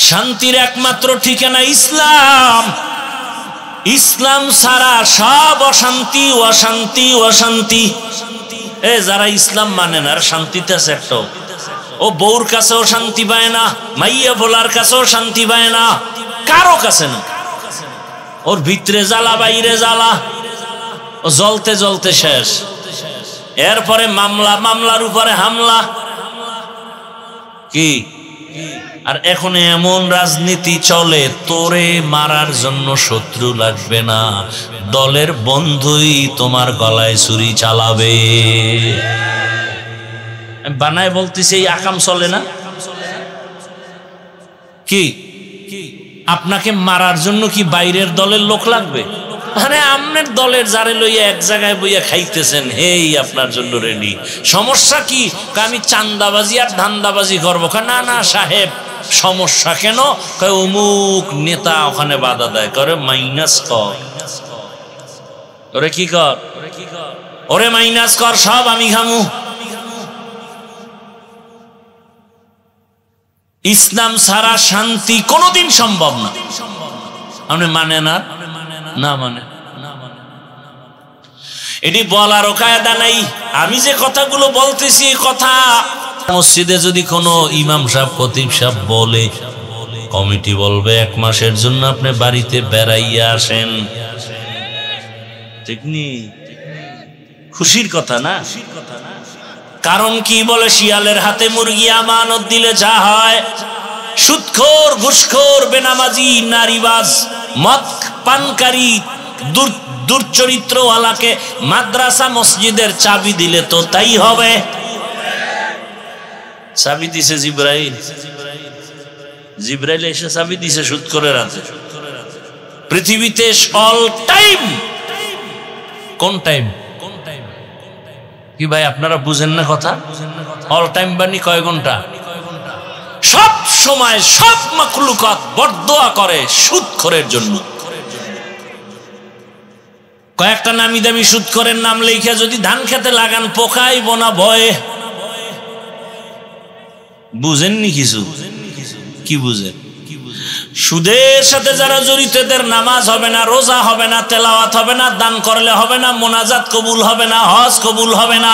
শান্তির একমাত্র ঠিকানা ইসলাম। ইসলাম ছাড়া সব অশান্তি, অশান্তি, অশান্তি। যারা ইসলাম মানে না, শান্তিতে আছে একটা। ও বউর কাছেও শান্তি পায় না, মাইয়া ভোলার কাছেও শান্তি পায় না, কারো কাছে না। ওর ভিতরে জ্বালা, বাইরে জ্বালা, ও জ্বলতে জ্বলতে শেষ। এরপরে মামলা, মামলার উপরে হামলা। কি আর এখন এমন রাজনীতি চলে, তোরে মারার জন্য শত্রু লাগবে না, দলের বন্ধুই তোমার গলায় ছুরি চালাবে। বানায় বলতেছি এই আকাম চলে না। কি আপনাকে মারার জন্য কি বাইরের দলের লোক লাগবে? মানে আপনার দলের যারে লইয়া এক জায়গায় বইয়া খাইতেছেন, হেই আপনার জন্য রেডি। সমস্যা কি? আমি চান্দাবাজি আর ধান্দাবাজি করবো। না না সাহেব, সমস্যা কেন? অমুক নেতা ওখানে বাধা দেয়, করে মাইনাস কর। ওরে কি কর? ওরে মাইনাস কর, সব আমি খামু। ইসলাম ছাড়া শান্তি কোনোদিন সম্ভব না। আপনি মানে না, না মানে এটি বলারও কায়দা নাই। আমি যে কথাগুলো বলতেছি এই কথা মসজিদে যদি কোনো ইমাম সাহেব খতিব সাহেব বলে, কমিটি বলবে 1 মাসের জন্য আপনি বাড়িতে বেড়াইয়া আসেন, ঠিক নি? খুশির কথা না? কারণ কি বলে, শিয়ালের হাতে মুরগি আমানত দিলে যা হয়, সুদখোর, ঘুষখোর, বেনামাজি, নারীবাজ, মদ পানকারী, দুর্চরিত্রওয়ালাকে মাদ্রাসা মসজিদের চাবি দিলে তো তাই হবে। চাবি দিছে জিব্রাইল, জিব্রাইল এসে চাবি দিছে সুদখোরের হাতে। পৃথিবীতে অল টাইম, কোন টাইম কি ভাই আপনারা বুঝেন না কথা? অল টাইম বানি কয় ঘন্টা? সব সময় সব মাখলুকাত বরদোয়া করে সুদখোরের জন্য। কয়েকটা নামি দামি সুদখোরের নাম লেখা যদি ধান খেতে লাগান, পোকাই বোনা ভয়ে। বুঝেননি কিছু? কি বুঝেন? সুদের সাথে যারা জড়িত এদের নামাজ হবে না, রোজা হবে না, তেলাওয়াত হবে না, দান করলে হবে না, মোনাজাত কবুল হবে না, হজ কবুল হবে না।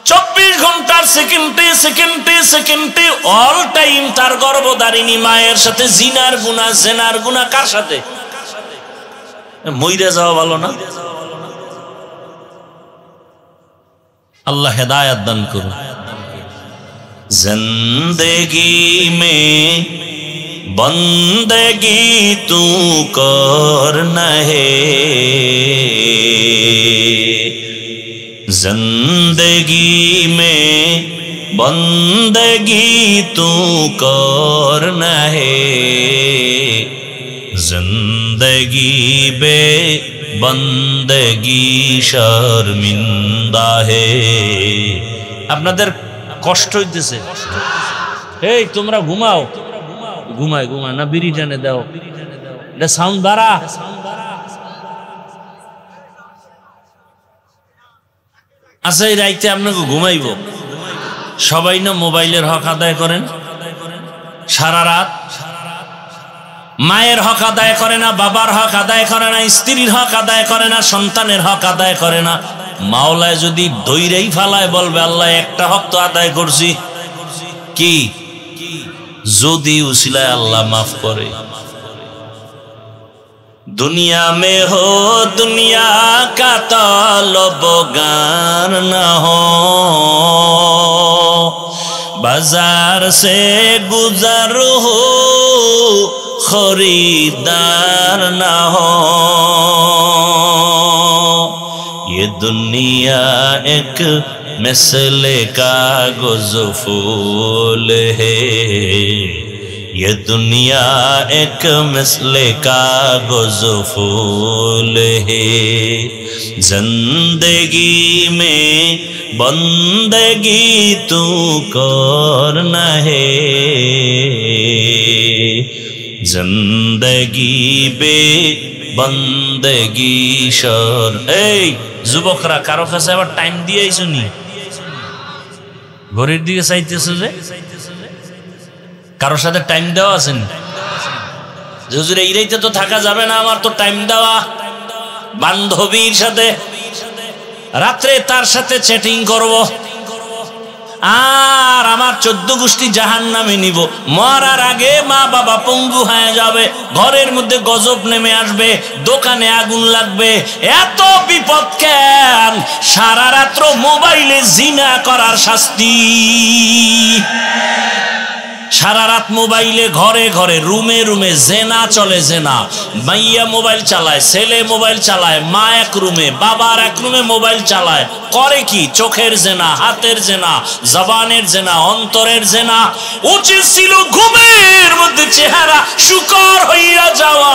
24 ঘন্টার সেকেন্ডে সেকেন্ডে সেকেন্ডে অল টাইম তার গর্ভধারিণী মায়ের সাথে জিনার গুনাহ, জেনার গুনাহ। কার সাথে? মইরা যাওয়া ভালো না? আল্লাহ হেদায়েত দান করুন। जिंदगी में बंदगी तू करना है, जिंदगी में बंदगी तू करना है, जिंदगी बे बंदगी शर्मिंदा है। আপনাদের কষ্ট হইতেছে? এই তোমরা ঘুমাও, ঘুমায় ঘুমায় না, বিড়ি টেনে দাও, এটা সাউন্ড বাড়া। আচ্ছা এই রাইতে আপনাকে ঘুমাইব, সবাই না মোবাইলের হক আদায় করেন সারা রাত। মায়ের হক আদায় করে না, বাবার হক আদায় করে না, স্ত্রীর হক আদায় করে না, সন্তানের হক আদায় করে না। মাওলায় যদি দইরাই ফালায়, বলবে আল্লাহ একটা হক তো আদায় করছি, কি যদি উসিলায় আল্লাহ মাফ করে। दुनिया में हो दुनिया का तलबगार न हो, बाजार से गुजर हो खरीदार न हो। ये दुनिया एक मिसले कागज फूल है, ये दुनिया एक मिसले कागज फूल है। जिंदगी में बंदगी तू करना है, जिंदगी बे बंदगी शर। এই যুবকরা কারো কাছে আবার টাইম দিয়ে শুনি, ঘড়ির দিকে চাইতেছে যে কারোর সাথে টাইম দেওয়া আছেন? হুজুর এই রাইতে তো থাকা যাবে না, আমার তো টাইম দেওয়া। বান্ধবীর সাথে রাত্রে তার সাথে চ্যাটিং করব, আর আমার 14 গোষ্ঠী জাহান্নামে নিব। মরার আগে মা বাবা পঙ্গু হয়ে যাবে, ঘরের মধ্যে গজব নেমে আসবে, দোকানে আগুন লাগবে। এত বিপদ কেন? সারা রাত্র মোবাইলে জিনা করার শাস্তি। সারা রাত মোবাইলে ঘরে ঘরে রুমে রুমে জেনা চলে, জেনা। মাইয়া মোবাইল চালায়, ছেলে মোবাইল চালায়, মা এক রুমে, বাবার এক রুমে মোবাইল চালায়। করে কি? চোখের জেনা, হাতের জেনা, জবানের জেনা, অন্তরের জেনা। উচিত ছিল ঘুমের মধ্যে চেহারা শুকর হইয়া যাওয়া।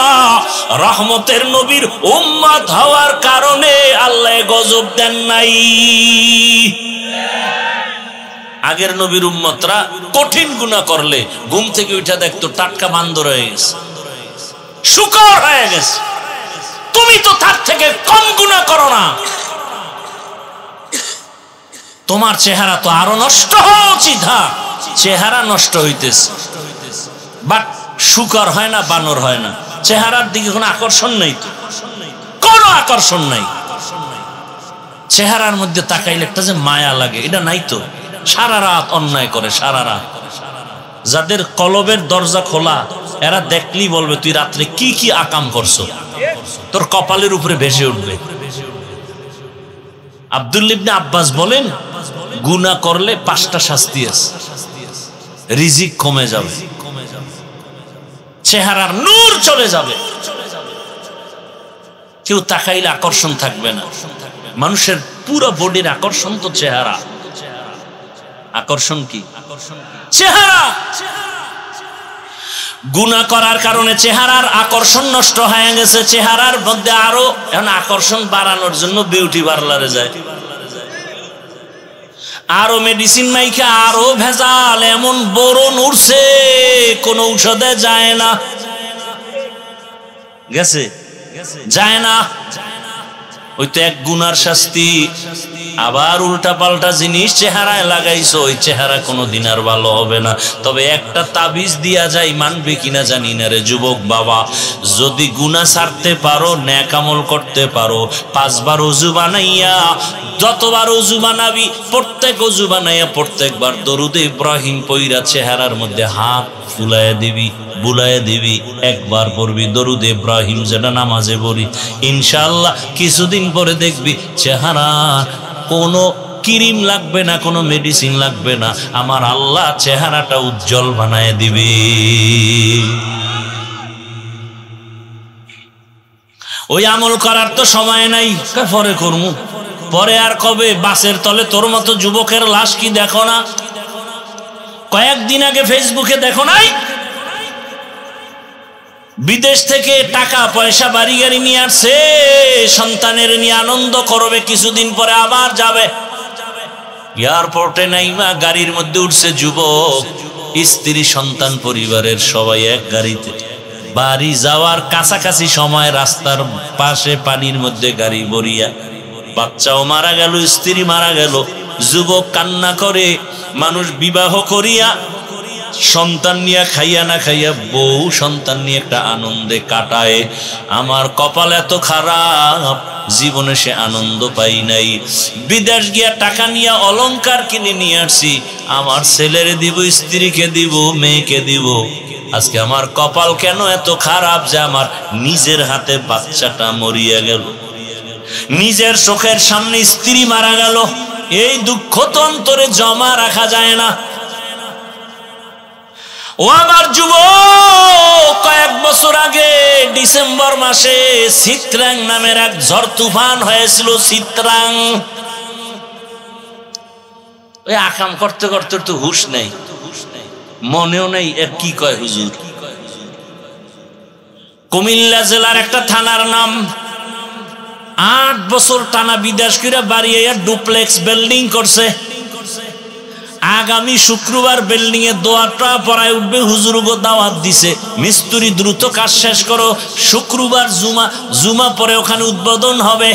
রহমতের নবীর উম্মত হওয়ার কারণে আল্লাহ গজব দেন নাই। আগের নবীর উম্মতরা কঠিন গুনাহ করলে ঘুম থেকে উঠে দেখতো টাটকা বান্দর হয়ে গেছে, শুকর হয়ে গেছে। তুমি তো তার থেকে কম গুনাহ করো না, তোমার চেহারা তো আরো নষ্ট হওয়া উচিত। চেহারা নষ্ট হইতেছে, বাট শুকর হয় না, বানর হয় না। চেহারার দিকে কোনো আকর্ষণ নেই, তো কোনো আকর্ষণ নাই। চেহারার মধ্যে তাকাইলে একটা যে মায়া লাগে, এটা নাই তো। সারা রাত অন্যায় করে, সারা রাত। যাদের কলবের দরজা খোলা, এরা দেখলেই বলবে তুই রাত্রে কি কি আকাম করছো, তোর কপালের উপরে ভেসে উঠবে। আব্দুল্লাহ ইবনে আব্বাস বলেন, গুনাহ করলে 5টা শাস্তি আছে। রিজিক কমে যাবে, চেহারার নূর চলে যাবে, কেউ তাকাইলে আকর্ষণ থাকবে না। মানুষের পুরো বডির আকর্ষণ তো চেহারা। আকর্ষণ কি? চেহারা। গুনাহ করার কারণে চেহারার আকর্ষণ নষ্ট হয়ে গেছে। চেহারার মধ্যে আরো এখন আকর্ষণ বাড়ানোর জন্য বিউটি পার্লারে যায়, আরো মেডিসিন মাইকে, আরো ভেজাল। এমন বোরন উঠছে, কোন ঔষধে যায় না, গেছে যায় না। ওই তো এক গুনার শাস্তি। আবার উল্টা পাল্টা জিনিস চেহারায় লাগাইছো, ওই চেহারা কোনোদিন আর ভালো হবে না। তবে একটা তাবিজ দিয়া যায়, মানবে কিনা জানি না রে যুবক বাবা। যদি গুনাহ ছাড়তে পারো, নেক আমল করতে পারো, 5 বার ওযু বানাইয়া, যতবার ওযু বানাবি, প্রত্যেক ওযু বানাইয়া প্রত্যেকবার দরুদে ইব্রাহিম পইরা চেহারার মধ্যে হাত ফুলাইয়া দিবি, বুলাইয়া দিবি। একবার পড়বি দরুদে ইব্রাহিম, যেটা নামাজে পড়ি। ইনশাআল্লাহ কিছুদিন পরে দেখবি চেহারা কোনো ক্রিম লাগবে না, কোনো মেডিসিন লাগবে না। আমার আল্লাহ চেহারাটা উজ্জ্বল বানায় দিবে। ওই আমল করার তো সময় নাই, পরে করমু, পরে আর কবে? বাসের তলে তোর মতো যুবকের লাশ কি দেখো না? কয়েকদিন আগে ফেসবুকে দেখো নাই, বিদেশ থেকে টাকা পয়সা বাড়ি গাড়ি নিয়ে আসছে, সন্তানের নিয়ে আনন্দ করবে, কিছুদিন পরে আবার যাবে। এয়ারপোর্টে নাইমা গাড়ির মধ্যে উঠছে যুবক, স্ত্রী, সন্তান, পরিবারের সবাই এক গাড়িতে। বাড়ি যাওয়ার কাছাকাছি সময় রাস্তার পাশে পানির মধ্যে গাড়ি ভরিয়া, বাচ্চাও মারা গেল, স্ত্রী মারা গেল। যুবক কান্না করে, মানুষ বিবাহ করিয়া সন্তান নিয়ে খাইয়া না খাইয়া, বউ সন্তান নিয়ে একটা আনন্দে কাটায়। আমার কপাল এত খারাপ, জীবনে সে আনন্দ পাই নাই। বিদেশ গিয়া টাকা নিয়ে অলংকার কিনে নিয়ে আসছি, আমার ছেলেরে দিব, স্ত্রীকে দিব, মেয়েকে দিব। আজকে আমার কপাল কেন এত খারাপ যে আমার নিজের হাতে বাচ্চাটা মরিয়া গেল, নিজের চোখের সামনে স্ত্রী মারা গেল। এই দুঃখ তো অন্তরে জমা রাখা যায় না। ও আমার যুবক, কয়েক বছর আগে ডিসেম্বর মাসে চিত্রাং নামের এক ঝড় তুফান হয়েছিল। চিত্রাং, ওই আকাম করতে করতে তো হুশ নেই, মনেও নেই কি কয় হুজুর। কুমিল্লা জেলার একটা থানার নাম। 8 বছর টানা বিদেশ করে বাড়ি ডুপ্লেক্স বিল্ডিং করছে। আগামী শুক্রবার বিল্ডিং এ দোয়াটা পড়ায় উঠবে, হুজুরগো দাওয়াত দিছে, মিস্ত্রি দ্রুত কাজ শেষ করো, শুক্রবার জুমা পরে ওখানে উদ্বোধন হবে।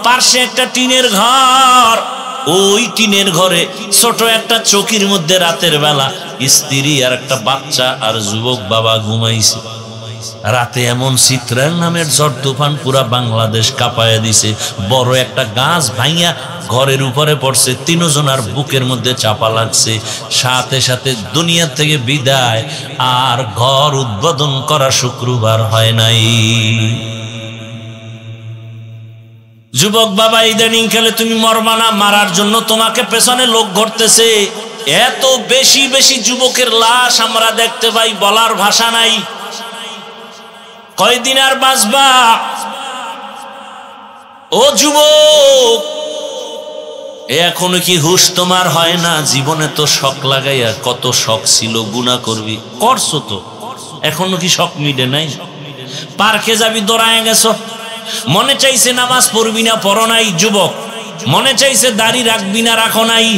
পাশে একটা টিনের ঘর, ওই টিনের ঘরে ছোট একটা চৌকির মধ্যে রাতের বেলা স্ত্রী আর একটা বাচ্চা আর যুবক বাবা ঘুমাইছে। রাতে এমন চিত্রাং নামের ঝড় তুফান পুরা বাংলাদেশ কাঁপায়া দিছে। বড় একটা গাছ ভাইয়া ঘরের উপরে পড়ছে, 3 জনার বুকের মধ্যে চাপা লাগছে। সাথে সাথে দুনিয়া থেকে বিদায়, আর ঘর উদ্বোধন করা শুক্রবার হয় নাই। যুবক বাবা, ইদানিং কালে তুমি মরবা না, মারার জন্য তোমাকে পেছনে লোক ঘুরতেছে। এত বেশি বেশি যুবকের লাশ আমরা দেখতে পাই, বলার ভাষা নাই। কয়দিন আর বাঁচবা? ও যুবক, এখনো কি হুশ তোমার হয় না? জীবনে তো শখ লাগাইয়া কত শখ ছিল, গুনাহ করবি, করছো তো, এখনো কি শখ মিটে নাই? পার্কে যাবি, দৌড়ায় গেছো, মনে চাইছে নামাজ পড়বি না, পড়ো নাই। যুবক, মনে চাইছে দাড়ি রাখবি না, রাখো নাই।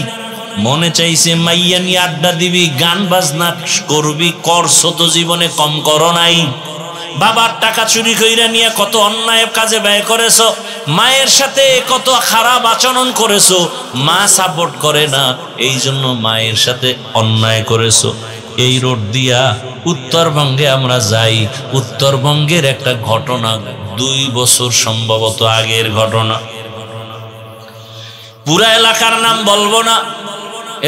মনে চাইছে মাইয়া নিয়ে আড্ডা দিবি, গান বাজনা করবি, করছো তো, জীবনে কম করো নাই। বাবার টাকা চুরি কইরা নিয়ে কত অন্যায় কাজে ব্যয় করেছো, মায়ের সাথে কত খারাপ আচরণ করেছো, মা সাপোর্ট করে না, এই জন্য মায়ের সাথে অন্যায় করেছো। এই রোড দিয়া উত্তরবঙ্গে আমরা যাই। উত্তরবঙ্গের একটা ঘটনা, 2 বছর সম্ভবত আগের ঘটনা, পুরা এলাকার নাম বলবো না।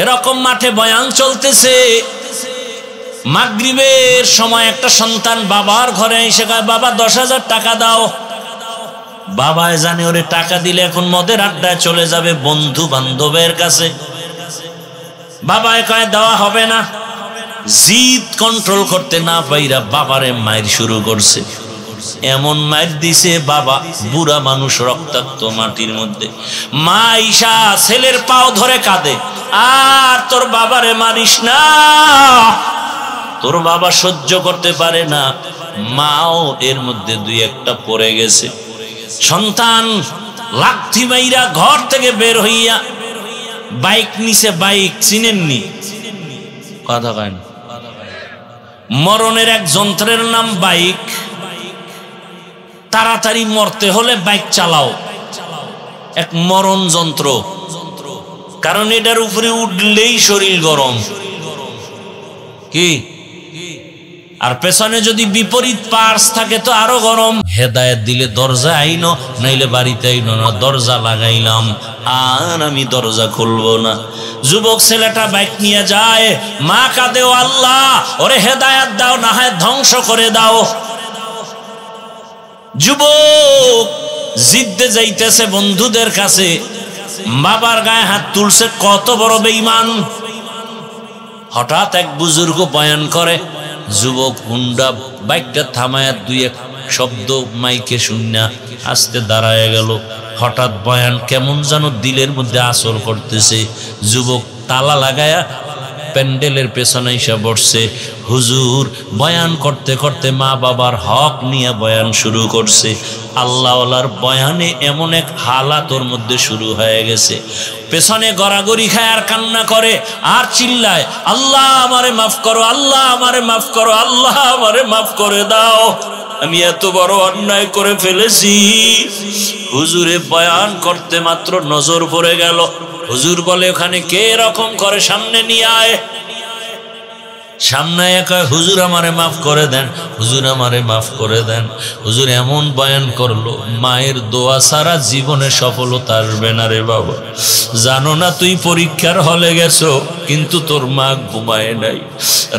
এরকম মাঠে বয়ান চলতেছে, মাগরিবের সময় একটা সন্তান বাবার ঘরে এসে কয়, বাবা 10,000 টাকা দাও। বাবায় জানে ওরে টাকা দিলে এখন মদের আড্ডায় চলে যাবে বন্ধু বান্ধবের কাছে। বাবায় কয় দেওয়া হবে না। জিদ কন্ট্রোল করতে না পাইরা বাবারে মাইর শুরু করছে। এমন মাইর দিছে, বাবা বুড়া মানুষ, রক্তাক্ত মাটির মধ্যে। মা ঈশা ছেলের পাও ধরে কাঁদে, আর তোর বাবারে মারিস না, তোর বাবা সহ্য করতে পারে না। মাও এর মধ্যে 2-1টা পড়ে গেছে। সন্তান লাথি মাইরা ঘর থেকে বের হইয়া বাইক নিছে। বাইক চিনেননি, কথা কয় না, মরণের এক যন্ত্রের নাম বাইক। তাড়াতাড়ি মরতে হলে বাইক চালাও, এক মরণ যন্ত্র, কারণ এটার উপরে উঠলেই শরীর গরম। কি আর পেছনে যদি বিপরীত পার্স থাকে তো আরো গরম। হেদায়েত দিলে দরজা আইনো, নাইলে বাড়িতে আইনো না, দরজা লাগাইলাম আর আমি দরজা খুলবো না। যুবক ছেলেটা বাইক নিয়ে যায়, মা কাঁদে, ও আল্লাহ ওরে হেদায়েত দাও, না হয় ধ্বংস করে দাও। যুবক জিদ্দে যাইতেছে বন্ধুদের কাছে, বাবার গায়ে হাত তুলছে, কত বড় বেঈমান। হঠাৎ এক বুজুর্গ বয়ান করে, যুবক হুন্ডা বাইকটা থামায়া 2-1 শব্দ মাইকে শুননা আস্তে দাঁড়ায় গেল। হঠাৎ বয়ান কেমন যেন দিলের মধ্যে আসর করতেছে। যুবক তালা লাগায়া প্যান্ডেলের পেছনে এসে বসছে। হুজুর বয়ান করতে করতে মা বাবার হক নিয়ে বয়ান শুরু করছে। আল্লাহওয়ালার বয়ানে এমন এক হালাত ওর মধ্যে শুরু হয়ে গেছে, পেছনে গড়াগড়ি খায় আর কান্না করে আর চিল্লায়, আল্লাহ আমারে মাফ করো, আল্লাহ আমারে মাফ করো, আল্লাহ আমারে মাফ করে দাও, আমি এত বড় অন্যায় করে ফেলেছি। হুজুরে বয়ান করতে মাত্র নজর পড়ে গেল। হুজুর বলে, ওখানে কে এরকম করে, সামনে নিয়ে আয়। সামনে একা, হুজুর আমারে মাফ করে দেন, হুজুর আমারে মাফ করে দেন। হুজুর এমন বয়ান করলো, মায়ের দোয়া ছাড়া জীবনে সফলতা আসবে না রে বাবা। জানো না তুই পরীক্ষার হলে গেছো, কিন্তু তোর মা ঘুমায় নাই,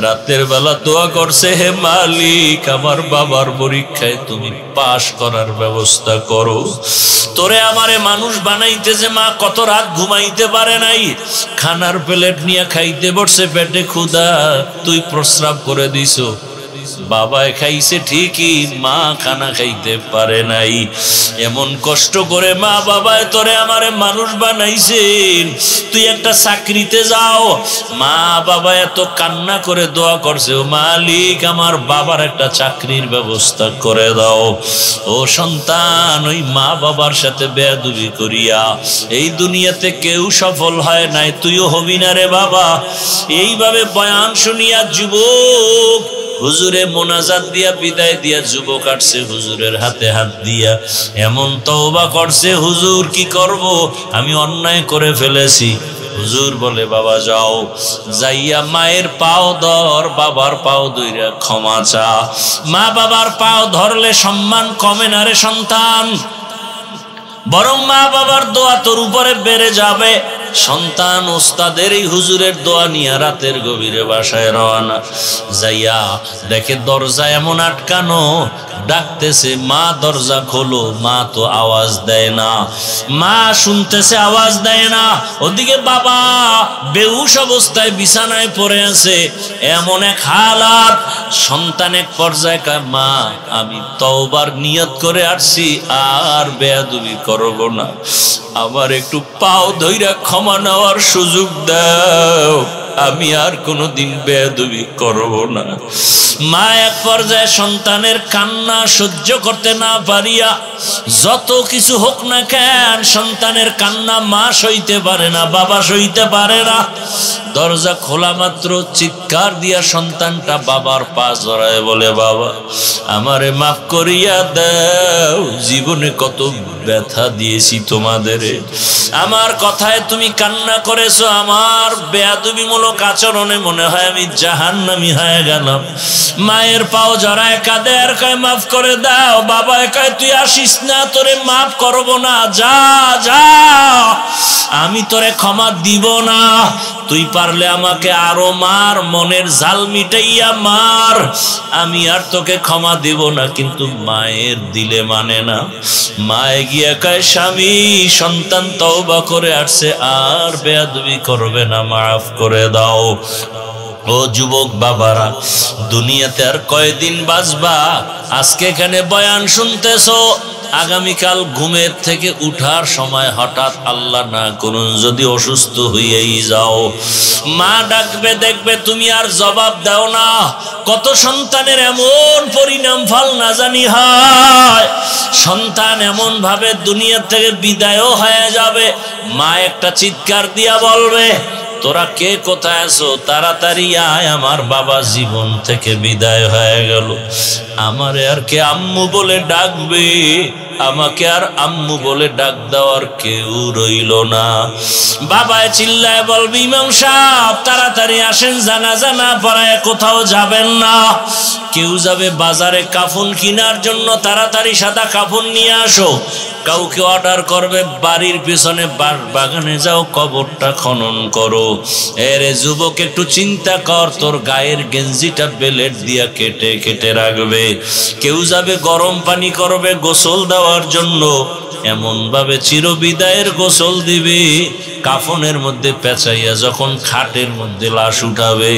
রাতের বেলা দোয়া করছে, হে মালিক আমার বাবার পরীক্ষায় তুমি পাশ করার ব্যবস্থা করো। তোরে আমারে মানুষ বানাইতেছে, মা কত রাত ঘুমাইতে পারে নাই, খানার প্লেট নিয়ে খাইতে বসছে, পেটে ক্ষুধা, তুই প্রস্রাব করে দিছো। বাবায় খাইছে ঠিকই, মা খানা খাইতে পারে নাই। এমন কষ্ট করে মা বাবায় তোরে আমারে মানুষ বানাইছেন, তুই একটা চাকরিতে যাও। মা বাবা এত কান্না করে দোয়া করছে, ও মালিক আমার বাবার একটা চাকরির ব্যবস্থা করে দাও। ও সন্তান, ওই মা বাবার সাথে বেয়াদবি করিয়া এই দুনিয়াতে কেউ সফল হয় নাই, তুইও হবি না রে বাবা। এইভাবে বয়ান শুনিয়া যুবক হুজুরে মোনাজাত দিয়া বিদায় দিয়া যুবক আসছে হুজুরের হাতে হাত দিয়া, এমন তওবা করছে, হুজুর কি করব, আমি অন্যায় করে ফেলেছি। হুজুর বলে, বাবা যাও, যাইয়া মায়ের পাও ধর, বাবার পাও ধইরা ক্ষমা চা। মা বাবার পাও ধরলে সম্মান কমে না রে সন্তান, বরং মা বাবার দোয়া তোর উপরে বেড়ে যাবে। সন্তান ওস্তাদের এই হুজুরের দোয়া নিয়ে রাতের গভীরে বাসায় রওনা। যাইয়া দেখে দরজা এমন আটকানো, ডাকতেছে, মা দরজা খোলো, মা তো আওয়াজ দেয় না। মা শুনতেছে, আওয়াজ দেয় না। ওদিকে বাবা বেহুশ অবস্থায় বিছানায় পড়ে আছে। এমন এক হালাত, সন্তান এক পর্যায়ে কয়, মা আমি তওবার নিয়ত করে আসছি, আর বেয়াদবি করব না, আমার একটু পাও ধইরা ক্ষমা নেওয়ার সুযোগ দাও, আমি আর কোনোদিন বেয়াদবি করব না। মা এক পর্যায়ে সন্তানের কান্না সহ্য করতে না পারিয়া, যত কিছু হোক না কেন সন্তানের কান্না মা সইতে পারে না, বাবা সইতে পারে না, দরজা খোলা মাত্র চিৎকার দিয়া সন্তানটা বাবার পা জড়ায় বলে, বাবা আমারে মাফ করিয়া দাও, জীবনে কত ব্যথা দিয়েছি তোমাদের, আমার কথায় তুমি কান্না করেছো, আমার বেয়াদবিমূলক আচরণে মনে হয় আমি জাহান্নামী হয়ে গেলাম। মায়ের পাও জড়ায় কাঁদে আর কয় মাফ করে দাও। বাবা কয় তুই আসিস না, তোরে মাফ করবো না, যা যা, আমি তোরে ক্ষমা দিব না, তুই পারলে আমাকে আরো মার, মনের জাল মিটাইয়া মার, আমি আর তোকে ক্ষমা দিব না। কিন্তু মায়ের দিলে মানে না। মায়ে গিয়া কয় স্বামী, সন্তান তওবা করে আসছে, আর বেয়াদবি করবে না, মাফ করে দাও। ও যুবক বাবারা, দুনিয়াতে আর কয়দিন বাঁচবা? আজকে এখানে বয়ান শুনতেছো, আগামীকাল ঘুমের থেকে উঠার সময় হঠাৎ আল্লাহ না করুন যদি অসুস্থ হইয়াই যাও, মা ডাকবে, দেখবে তুমি আর জবাব দাও না। কত সন্তানের এমন পরিণাম ফল না জানি হয়, সন্তান এমন ভাবে দুনিয়া থেকে বিদায়ও হয়ে যাবে, মা একটা চিৎকার দিয়া বলবে, তোরা কে কোথায় আছো, তাড়াতাড়ি আয়, আমার বাবা জীবন থেকে বিদায় হয়ে গেল। আমারে আর কে আম্মু বলে ডাকবে? আমাকে আর আম্মু বলে ডাক দেওয়ার কেউ রইল না। বাবায় চিল্লায় বলবে, ইমাম সাহেব তাড়াতাড়ি আসেন, জানাজা না পড়ায় কোথাও যাবেন না। কেউ যাবে বাজারে কাফন কেনার জন্য, তাড়াতাড়ি সাদা কাফন নিয়ে আসো। কাউকে অর্ডার করবে বাড়ির পিছনে বাগানে যাও, কবরটা খনন করো। এরে যুবক একটু চিন্তা কর, তোর গায়ের গেঞ্জিটা বেলেট দিয়া কেটে কেটে রাখবে। কেউ যাবে গরম পানি করবে গোসল দেওয়ার জন্য, এমন ভাবে চিরবিদায়ের গোসল দিবে, কাফনের মধ্যে পেঁচাইয়া যখন খাটের মধ্যে লাশ উঠাবে,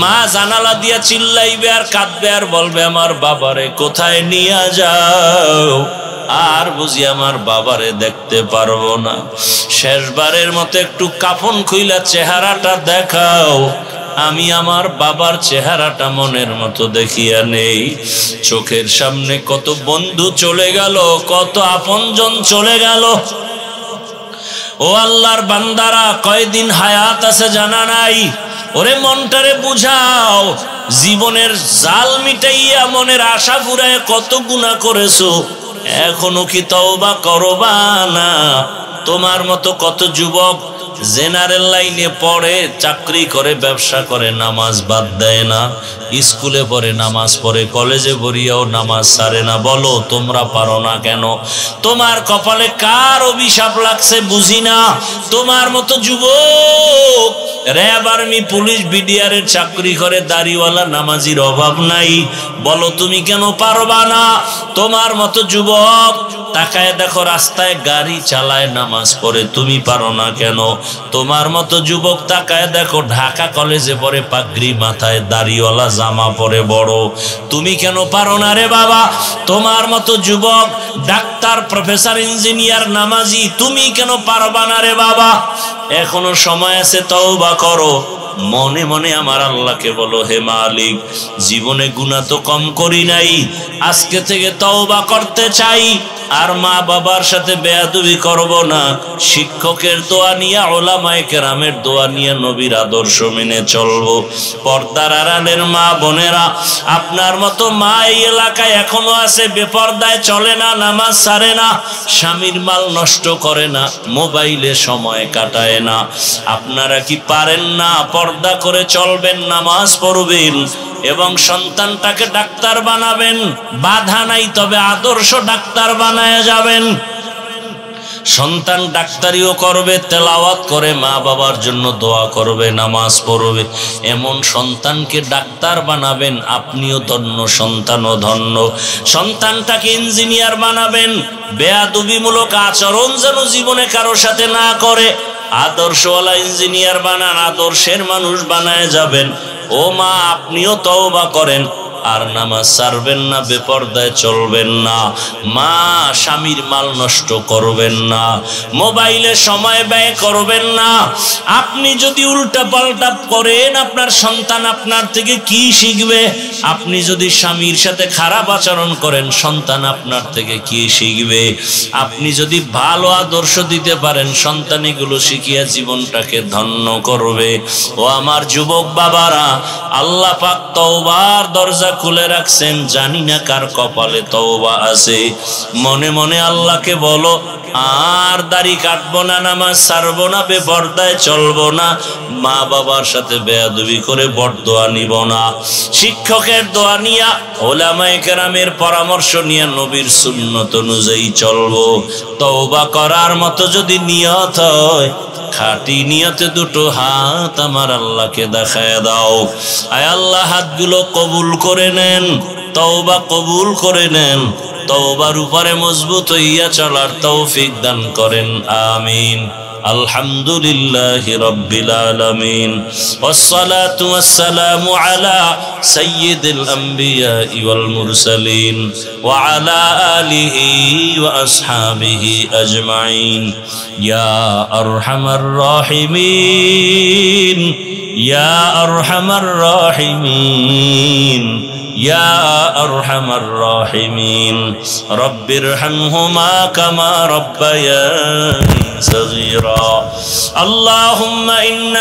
মা জানালা দিয়া চিল্লাইবে আর কাঁদবে আর বলবে, আমার বাবারে কোথায় নিয়ে যাও, আর বুঝি আমার বাবারে দেখতে পারবো না, শেষবারের মতো একটু কাফন খুইলা চেহারাটা দেখাও, আমি আমার বাবার চেহারাটা মনের মতো দেখিয়া নেই। চোখের সামনে কত বন্ধু চলে গেল, কত আপনজন চলে গেল। ও আল্লাহর বান্দারা, কয়দিন হায়াত আছে জানা নাই। ওরে মনটারে বুঝাও, জীবনের জাল মিটাইয়া মনের আশা ফুরায় কত গুনাহ করেছো, এখনো কি তওবা করবা না? তোমার মতো কত যুবক জেনারেল লাইনে পড়ে, চাকরি করে, ব্যবসা করে, নামাজ বাদ দেয় না, স্কুলে পড়ে নামাজ পড়ে, কলেজে পড়িয়াও নামাজ ছাড়ে না। বলো তোমরা পারো না কেন? তোমার কপালে কার অভিশাপ লাগছে বুঝি না। তোমার মতো যুবক র্যাব, আর্মি, পুলিশ, বিডিআরের চাকরি করে, দাড়িওয়ালা নামাজির অভাব নাই। বলো তুমি কেন পারবা না? তোমার মতো যুবক তাকায় দেখো রাস্তায় গাড়ি চালায়, নামাজ পড়ে, তুমি পারো না কেন? তোমার মতো যুবক তাকায় দেখো ঢাকা কলেজে পড়ে, পাগড়ি মাথায়, দাড়িওয়ালা জামা পরে বড়, তুমি কেন পারো না রে বাবা? তোমার মতো যুবক ডাক্তার, প্রফেসর, ইঞ্জিনিয়ার, নামাজি, তুমি কেন পারবা না রে বাবা? এখনো সময় আছে, তওবা করো। মনে মনে আমার আল্লাহকে বলো, হে মালিক, জীবনে গুনাহ তো কম করি নাই, আজকে থেকে তওবা করতে চাই, আর মা বাবার সাথে বেয়াদবি করব না। শিক্ষকের দোয়া নিয়ে, উলামায়ে কেরামের দোয়া নিয়ে, নবীর আদর্শ মেনে চলবো। পর্দার আড়ালের মা বোনেরা, আপনার মতো মা এই এলাকায় এখনো আছে, বেপর্দায় চলে না, নামাজ ছাড়ে না, স্বামীর মাল নষ্ট করে না, মোবাইলে সময় কাটায় না। আপনারা কি পারেন না? পর্দা করে চলবেন, নামাজ পড়বেন এবং সন্তানটাকে ডাক্তার বানাবেন। বাধা নাই, তবে আদর্শ ডাক্তার বানায় যাবেন। সন্তান ডাক্তারিও করবে, তেলাওয়াত করে, মা বাবার জন্য দোয়া করবে, নামাজ পড়বে, এমন সন্তানকে ডাক্তার বানাবেন। আপনিও ধন্য, সন্তানও ধন্য। সন্তানটাকে ইঞ্জিনিয়ার বানাবেন, বেয়াদবিমূলক আচরণ যেন জীবনে কারো সাথে না করে, আদর্শওয়ালা ইঞ্জিনিয়ার বানান, আদর্শের মানুষ বানায় যাবেন। ও মা, আপনিও তওবা করেন, আর নামাজ ছাড়বেন না, বেপরদায় চলবেন না, মা স্বামীর মাল নষ্ট করবেন না, মোবাইলে সময় ব্যয় করবেন না। আপনি যদি উল্টা পাল্টা করেন আপনার সন্তান আপনার থেকে কি শিখবে? আপনি যদি স্বামীর সাথে খারাপ আচরণ করেন সন্তান আপনার থেকে কি শিখবে? আপনি যদি ভালো আদর্শ দিতে পারেন সন্তান এগুলো শিখিয়া জীবনটাকে ধন্য করবে। ও আমার যুবক বাবারা, আল্লাহ পাক তওবার দরজা খুলে রাখছেন, জানি না কার কপালে তওবা আছে। মনে মনে আল্লাহকে বলো, আর দাড়ি কাটবো না, নামাজ ছাড়বো না, বেপরদায় চলবো না, মা বাবার সাথে বেয়াদবি করে বরদোয়া নিব না, শিক্ষকের দোয়া নিয়া ওলামায়ে কেরামের পরামর্শ নিয়ে নবীর সুন্নত অনুযায়ী চলবো। তওবা করার মতো যদি নিয়ত হয়, খাঁটি নিয়তে দুটো হাত আমার আল্লাহকে দেখায় দাও। আয় আল্লাহ, হাতগুলো কবুল করে নেন, তওবা কবুল করে নেন, তওবার উপরে মজবুত হইয়া চলার তৌফিক দান করেন, আমিন। আলহামদুলিল্লাহি রাব্বিল আলামিন, ওয়াসসালাতু ওয়াসসালামু আলা সাইয়্যিদিল আমবিয়া ওয়াল মুরসালিন ওয়া আলা আলিহি ওয়া আসহাবিহি আজমাইন। ইয়া আরহামার রাহিমিন, ইয়া আরহামার রাহিমিন, ইয়া আরহামার রাহিমিন। রব্বিরহামহুমা কামা রাব্বায়ানি সগীরা। আল্লাহুম্মা ইন্না